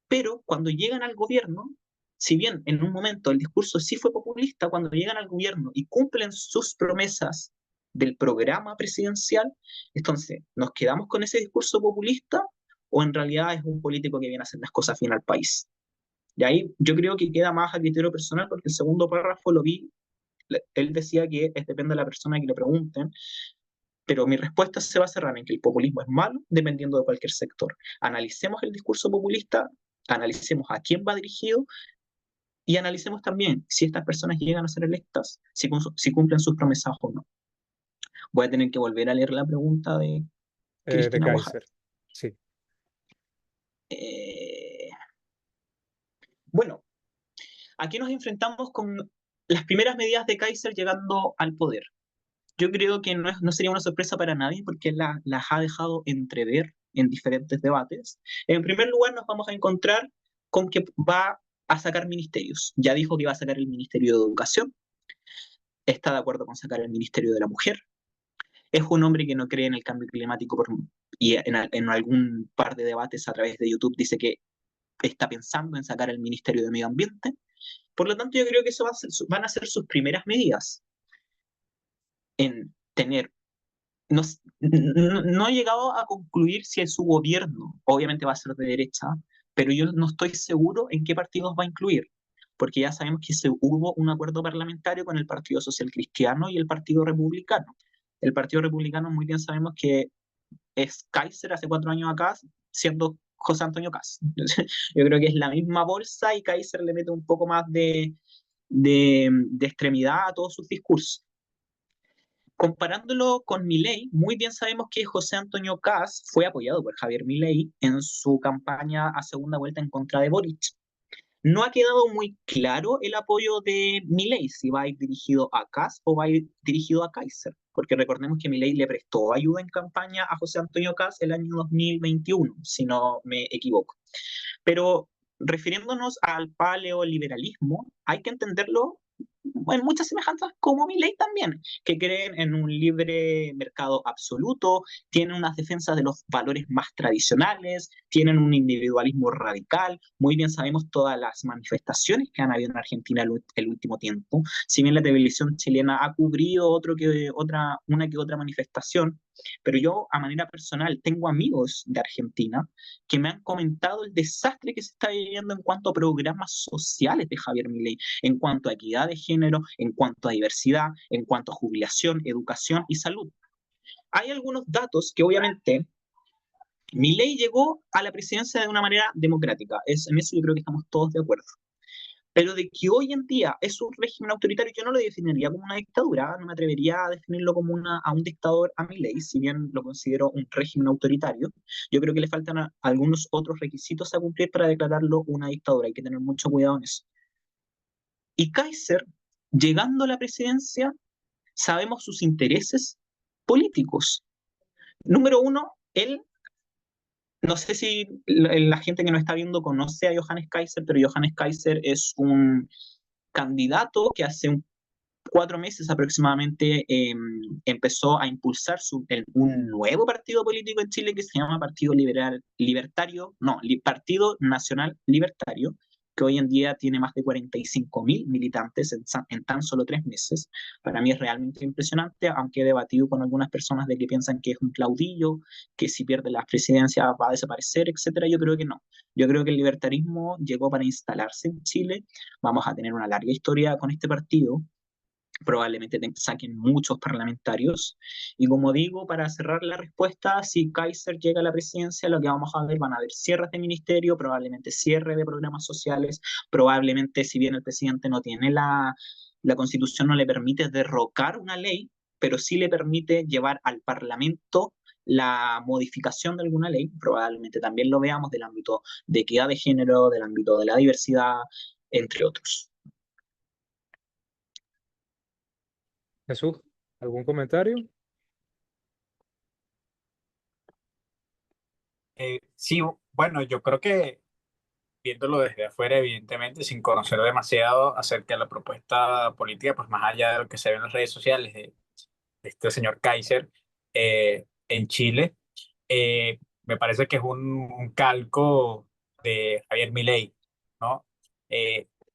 Pero cuando llegan al gobierno, si bien en un momento el discurso sí fue populista, cuando llegan al gobierno y cumplen sus promesas del programa presidencial, entonces, ¿nos quedamos con ese discurso populista o en realidad es un político que viene a hacer las cosas bien al país? Y ahí yo creo que queda más a criterio personal porque el segundo párrafo lo vi, él decía que depende de la persona que le pregunten, pero mi respuesta se va a cerrar en que el populismo es malo dependiendo de cualquier sector. Analicemos el discurso populista, analicemos a quién va dirigido y analicemos también si estas personas llegan a ser electas, si cumplen sus promesas o no. Voy a tener que volver a leer la pregunta de De Cristina Guajar. Kaiser, sí. Eh, bueno, aquí nos enfrentamos con las primeras medidas de Kaiser llegando al poder. Yo creo que no sería una sorpresa para nadie porque él las ha dejado entrever en diferentes debates. En primer lugar, nos vamos a encontrar con que va a sacar ministerios. Ya dijo que iba a sacar el Ministerio de Educación, está de acuerdo con sacar el Ministerio de la Mujer. Es un hombre que no cree en el cambio climático y en algún par de debates a través de YouTube dice que está pensando en sacar el Ministerio de Medio Ambiente. Por lo tanto, yo creo que eso van a ser sus primeras medidas en tener no, no he llegado a concluir si su gobierno, obviamente va a ser de derecha, pero yo no estoy seguro en qué partidos va a incluir, porque ya sabemos que hubo un acuerdo parlamentario con el Partido Social Cristiano y el Partido Republicano. El Partido Republicano muy bien sabemos que es Kaiser hace 4 años acá, siendo José Antonio Kast. Yo creo que es la misma bolsa y Kaiser le mete un poco más de extremidad a todos sus discursos. Comparándolo con Milei, muy bien sabemos que José Antonio Kast fue apoyado por Javier Milei en su campaña a segunda vuelta en contra de Boric. No ha quedado muy claro el apoyo de Milei, si va a ir dirigido a Kast o va a ir dirigido a Kaiser, porque recordemos que Milei le prestó ayuda en campaña a José Antonio Kast el año 2021, si no me equivoco. Pero refiriéndonos al paleoliberalismo, hay que entenderlo en muchas semejanzas como Milei también, que creen en un libre mercado absoluto, tienen unas defensas de los valores más tradicionales, tienen un individualismo radical. Muy bien sabemos todas las manifestaciones que han habido en Argentina el último tiempo. Si bien la televisión chilena ha cubrido una que otra manifestación, Pero yo, a manera personal, tengo amigos de Argentina que me han comentado el desastre que se está viviendo en cuanto a programas sociales de Javier Milei, en cuanto a equidad de género, en cuanto a diversidad, en cuanto a jubilación, educación y salud. Hay algunos datos que obviamente Milei llegó a la presidencia de una manera democrática. En eso yo creo que estamos todos de acuerdo. Pero de que hoy en día es un régimen autoritario, yo no lo definiría como una dictadura, no me atrevería a definirlo como a un dictador a Milei, si bien lo considero un régimen autoritario. Yo creo que le faltan algunos otros requisitos a cumplir para declararlo una dictadura, hay que tener mucho cuidado en eso. Y Kaiser, llegando a la presidencia, sabemos sus intereses políticos. Número uno, él, no sé si la gente que nos está viendo conoce a Johannes Kaiser, pero Johannes Kaiser es un candidato que hace 4 meses aproximadamente empezó a impulsar un nuevo partido político en Chile que se llama Partido Libertario, no, Partido Nacional Libertario, que hoy en día tiene más de 45.000 militantes en tan solo 3 meses. Para mí es realmente impresionante, aunque he debatido con algunas personas de que piensan que es un claudillo, que si pierde la presidencia va a desaparecer, etcétera. Yo creo que no. Yo creo que el libertarismo llegó para instalarse en Chile. Vamos a tener una larga historia con este partido, probablemente saquen muchos parlamentarios. Y como digo, para cerrar la respuesta, si Kaiser llega a la presidencia, lo que vamos a ver, van a haber cierres de ministerio, probablemente cierre de programas sociales, probablemente, si bien el presidente no tiene la constitución no le permite derrocar una ley, pero sí le permite llevar al Parlamento la modificación de alguna ley, probablemente también lo veamos del ámbito de equidad de género, del ámbito de la diversidad, entre otros. Jesús, ¿algún comentario? Sí, bueno, yo creo que viéndolo desde afuera, evidentemente, sin conocer demasiado acerca de la propuesta política, pues más allá de lo que se ve en las redes sociales de este señor Kaiser en Chile, me parece que es un calco de Javier Milei, ¿no?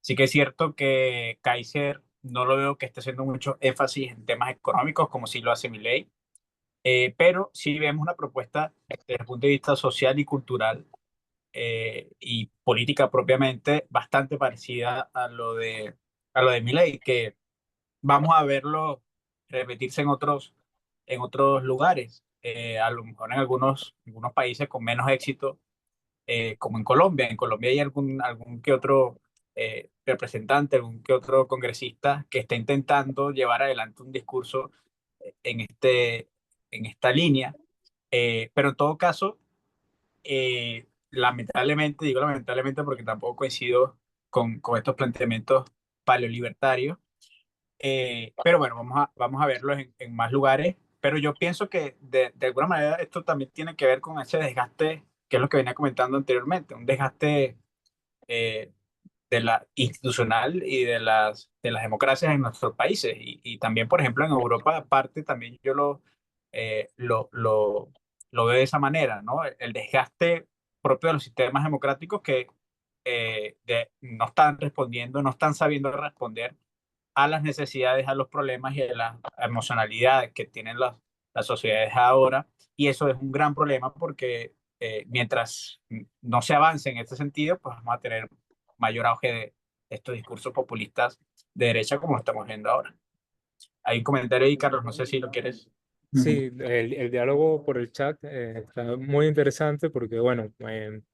Sí que es cierto que Kaiser no lo veo que esté haciendo mucho énfasis en temas económicos como sí lo hace Milei, pero sí vemos una propuesta desde el punto de vista social y cultural y política propiamente bastante parecida a lo de Milei, que vamos a verlo repetirse en otros lugares, a lo mejor en algunos países con menos éxito, como en Colombia. En Colombia hay algún que otro representante, algún que otro congresista que está intentando llevar adelante un discurso en, en esta línea, pero en todo caso lamentablemente, digo lamentablemente porque tampoco coincido con estos planteamientos paleolibertarios, pero bueno, vamos a verlo en más lugares, pero yo pienso que de alguna manera esto también tiene que ver con ese desgaste, que es lo que venía comentando anteriormente, un desgaste eh, de la institucional y de las democracias en nuestros países y también, por ejemplo, en Europa, aparte, también yo eh, lo, lo, lo veo de esa manera, ¿no? El desgaste propio de los sistemas democráticos que no están respondiendo, no están sabiendo responder a las necesidades, a los problemas y a la emocionalidad que tienen las sociedades ahora. Y eso es un gran problema porque mientras no se avance en este sentido, pues vamos a tener mayor auge de estos discursos populistas de derecha como lo estamos viendo ahora. Hay un comentario ahí, Carlos, no sé si lo quieres. Sí, el diálogo por el chat está muy interesante porque, bueno,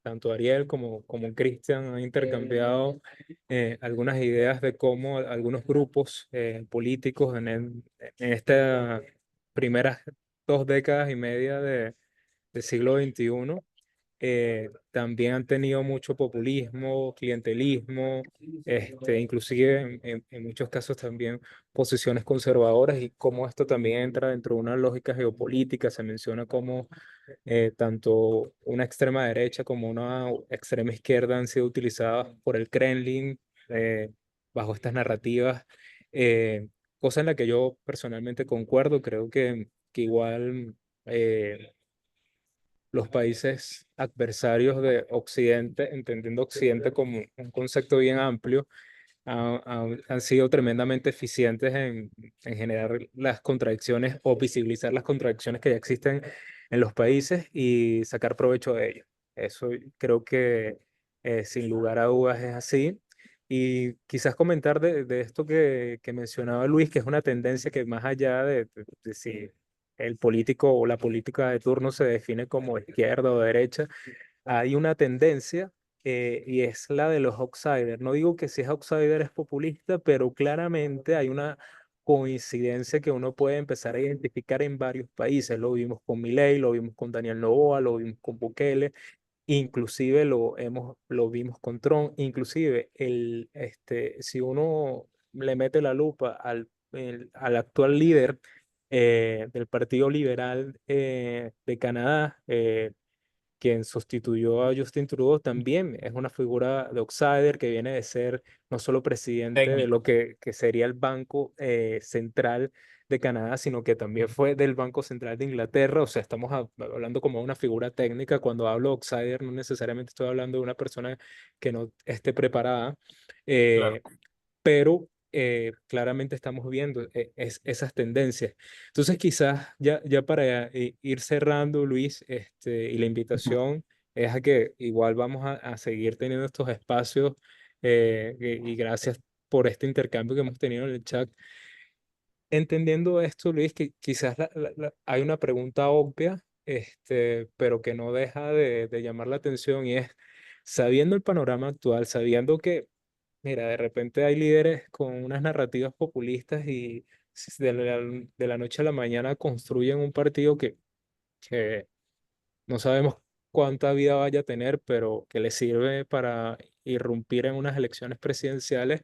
tanto Ariel como Cristian han intercambiado algunas ideas de cómo algunos grupos políticos en estas primeras 2 décadas y media del siglo XXI también han tenido mucho populismo, clientelismo, inclusive en muchos casos también posiciones conservadoras y cómo esto también entra dentro de una lógica geopolítica. Se menciona cómo tanto una extrema derecha como una extrema izquierda han sido utilizadas por el Kremlin bajo estas narrativas, cosa en la que yo personalmente concuerdo. Creo que igual los países adversarios de Occidente, entendiendo Occidente como un concepto bien amplio, han sido tremendamente eficientes en generar las contradicciones o visibilizar las contradicciones que ya existen en los países y sacar provecho de ello. Eso creo que sin lugar a dudas es así. Y quizás comentar de esto que mencionaba Luis, que es una tendencia que más allá de si el político o la política de turno se define como izquierda o derecha, hay una tendencia y es la de los outsiders. No digo que si es outsider es populista, pero claramente hay una coincidencia que uno puede empezar a identificar en varios países. Lo vimos con Milei, lo vimos con Daniel Noboa, lo vimos con Bukele, inclusive lo vimos con Trump, inclusive si uno le mete la lupa al actual líder del Partido Liberal de Canadá, quien sustituyó a Justin Trudeau, también es una figura de outsider que viene de ser no solo presidente de Técnico, lo que sería el Banco Central de Canadá, sino que también fue del Banco Central de Inglaterra. O sea, estamos hablando como de una figura técnica. Cuando hablo outsider, no necesariamente estoy hablando de una persona que no esté preparada. claro. Eh, pero claramente estamos viendo esas tendencias. Entonces, quizás ya para ir cerrando, Luis, y la Ujú. invitación es a que igual vamos a seguir teniendo estos espacios y gracias por este intercambio que hemos tenido en el chat. Entendiendo esto, Luis, que quizás hay una pregunta obvia, pero que no deja de llamar la atención y es, sabiendo el panorama actual, sabiendo que mira, de repente hay líderes con unas narrativas populistas y de la noche a la mañana construyen un partido que no sabemos cuánta vida vaya a tener, pero que le sirve para irrumpir en unas elecciones presidenciales.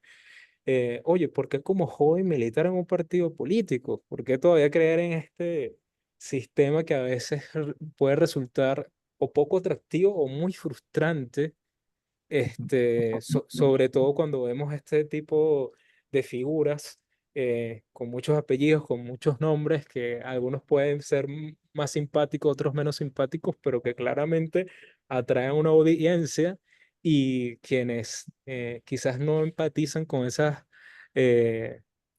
Oye, ¿por qué como joven militar en un partido político? ¿Por qué todavía creer en este sistema que a veces puede resultar o poco atractivo o muy frustrante? Sobre todo cuando vemos este tipo de figuras con muchos apellidos, con muchos nombres, que algunos pueden ser más simpáticos, otros menos simpáticos, pero que claramente atraen una audiencia y quienes quizás no empatizan con esas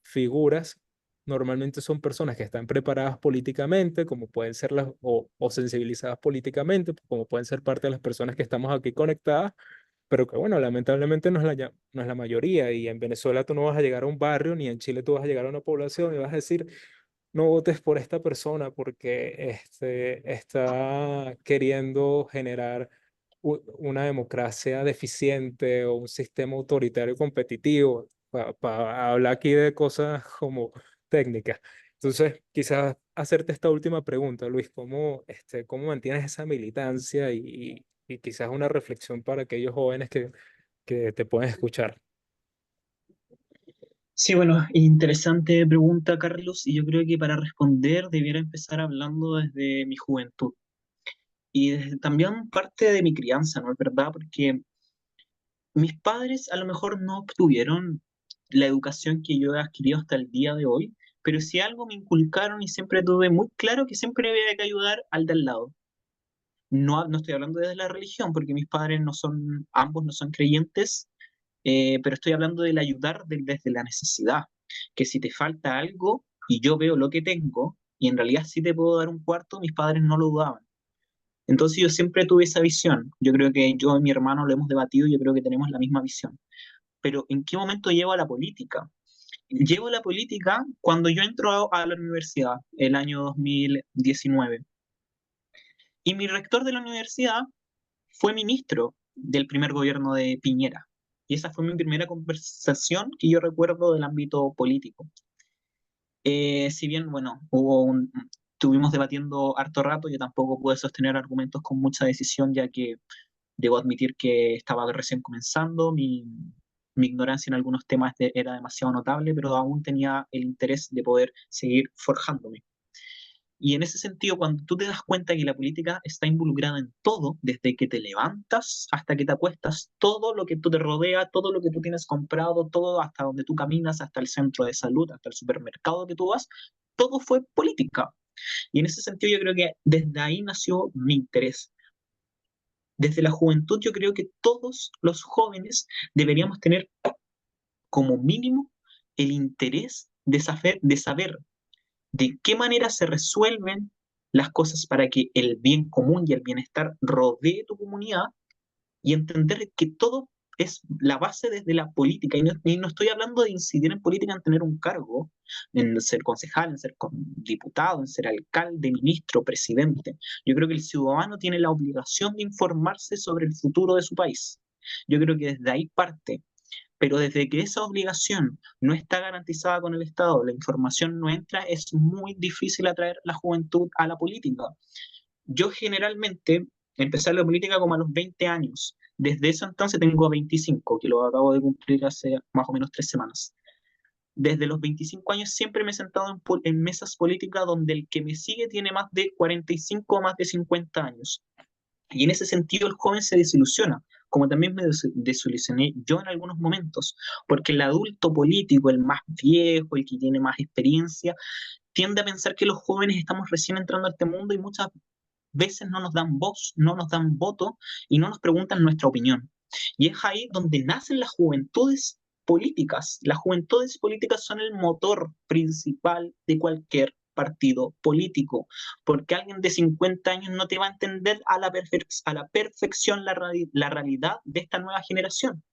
figuras. Normalmente son personas que están preparadas políticamente, como pueden ser o sensibilizadas políticamente, como pueden ser parte de las personas que estamos aquí conectadas, pero que bueno, lamentablemente no es la mayoría. Y en Venezuela tú no vas a llegar a un barrio, ni en Chile tú vas a llegar a una población y vas a decir, no votes por esta persona porque está queriendo generar una democracia deficiente o un sistema autoritario competitivo, para hablar aquí de cosas como técnicas. Entonces, quizás hacerte esta última pregunta, Luis, ¿cómo mantienes esa militancia y quizás una reflexión para aquellos jóvenes que te pueden escuchar? Sí, bueno, interesante pregunta, Carlos, y yo creo que para responder debiera empezar hablando desde mi juventud y también parte de mi crianza, ¿no es verdad? Porque mis padres a lo mejor no obtuvieron la educación que yo he adquirido hasta el día de hoy, pero sí algo me inculcaron y siempre tuve muy claro que siempre había que ayudar al de al lado. No, no estoy hablando desde la religión, porque mis padres no son, ambos no son creyentes, pero estoy hablando del ayudar desde la necesidad, que si te falta algo y yo veo lo que tengo, y en realidad sí te puedo dar un cuarto, mis padres no lo dudaban. Entonces yo siempre tuve esa visión. Yo creo que yo y mi hermano lo hemos debatido, yo creo que tenemos la misma visión. Pero ¿en qué momento llego a la política? Llego a la política cuando yo entro a la universidad, el año 2019. Y mi rector de la universidad fue ministro del primer gobierno de Piñera. Y esa fue mi primera conversación que yo recuerdo del ámbito político. Si bien, bueno, estuvimos debatiendo harto rato, yo tampoco pude sostener argumentos con mucha decisión, ya que debo admitir que estaba recién comenzando, mi ignorancia en algunos temas era demasiado notable, pero aún tenía el interés de poder seguir forjándome. Y en ese sentido, cuando tú te das cuenta que la política está involucrada en todo, desde que te levantas hasta que te acuestas, todo lo que tú te rodea, todo lo que tú tienes comprado, todo hasta donde tú caminas, hasta el centro de salud, hasta el supermercado que tú vas, todo fue política. Y en ese sentido yo creo que desde ahí nació mi interés. Desde la juventud yo creo que todos los jóvenes deberíamos tener como mínimo el interés de saber de qué manera se resuelven las cosas para que el bien común y el bienestar rodee tu comunidad y entender que todo es la base desde la política. Y no estoy hablando de incidir en política, en tener un cargo, en ser concejal, en ser diputado, en ser alcalde, ministro, presidente. Yo creo que el ciudadano tiene la obligación de informarse sobre el futuro de su país. Yo creo que desde ahí parte. Pero desde que esa obligación no está garantizada con el Estado, la información no entra, es muy difícil atraer la juventud a la política. Yo generalmente empecé a la política como a los 20 años. Desde ese entonces tengo 25, que lo acabo de cumplir hace más o menos 3 semanas. Desde los 25 años siempre me he sentado en mesas políticas donde el que me sigue tiene más de 45 o más de 50 años. Y en ese sentido el joven se desilusiona, como también me desilusioné yo en algunos momentos, porque el adulto político, el más viejo, el que tiene más experiencia, tiende a pensar que los jóvenes estamos recién entrando a este mundo y muchas veces no nos dan voz, no nos dan voto y no nos preguntan nuestra opinión. Y es ahí donde nacen las juventudes políticas. Las juventudes políticas son el motor principal de cualquier partido político, porque alguien de 50 años no te va a entender a la perfección la realidad de esta nueva generación.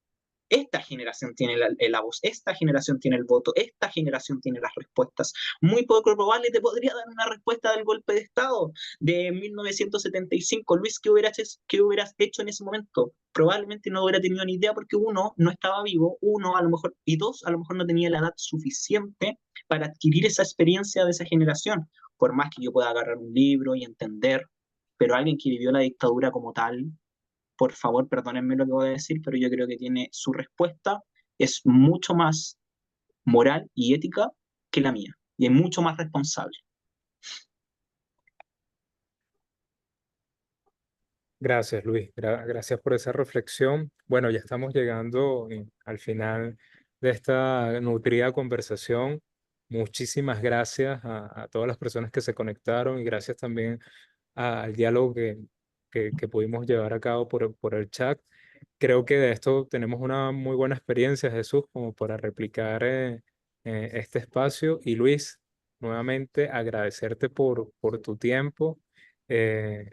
Esta generación tiene la voz, esta generación tiene el voto, esta generación tiene las respuestas. Muy poco probable te podría dar una respuesta del golpe de Estado de 1975. Luis, qué hubieras hecho en ese momento? Probablemente no hubiera tenido ni idea porque uno, no estaba vivo, uno a lo mejor, y dos, a lo mejor no tenía la edad suficiente para adquirir esa experiencia de esa generación. Por más que yo pueda agarrar un libro y entender, pero alguien que vivió la dictadura como tal, por favor, perdónenme lo que voy a decir, pero yo creo que tiene su respuesta, es mucho más moral y ética que la mía, y es mucho más responsable. Gracias, Luis. Gracias por esa reflexión. Bueno, ya estamos llegando al final de esta nutrida conversación. Muchísimas gracias a todas las personas que se conectaron y gracias también al diálogo que pudimos llevar a cabo por el chat. Creo que de esto tenemos una muy buena experiencia, Jesús, como para replicar este espacio. Y Luis, nuevamente agradecerte por tu tiempo. Eh,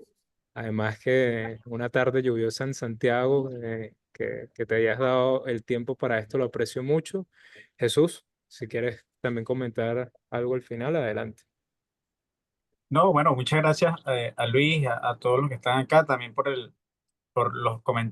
Además que una tarde lluviosa en Santiago, que te hayas dado el tiempo para esto, lo aprecio mucho. Jesús, si quieres también comentar algo al final, adelante. No, bueno, muchas gracias a Luis, a todos los que están acá, también por los comentarios.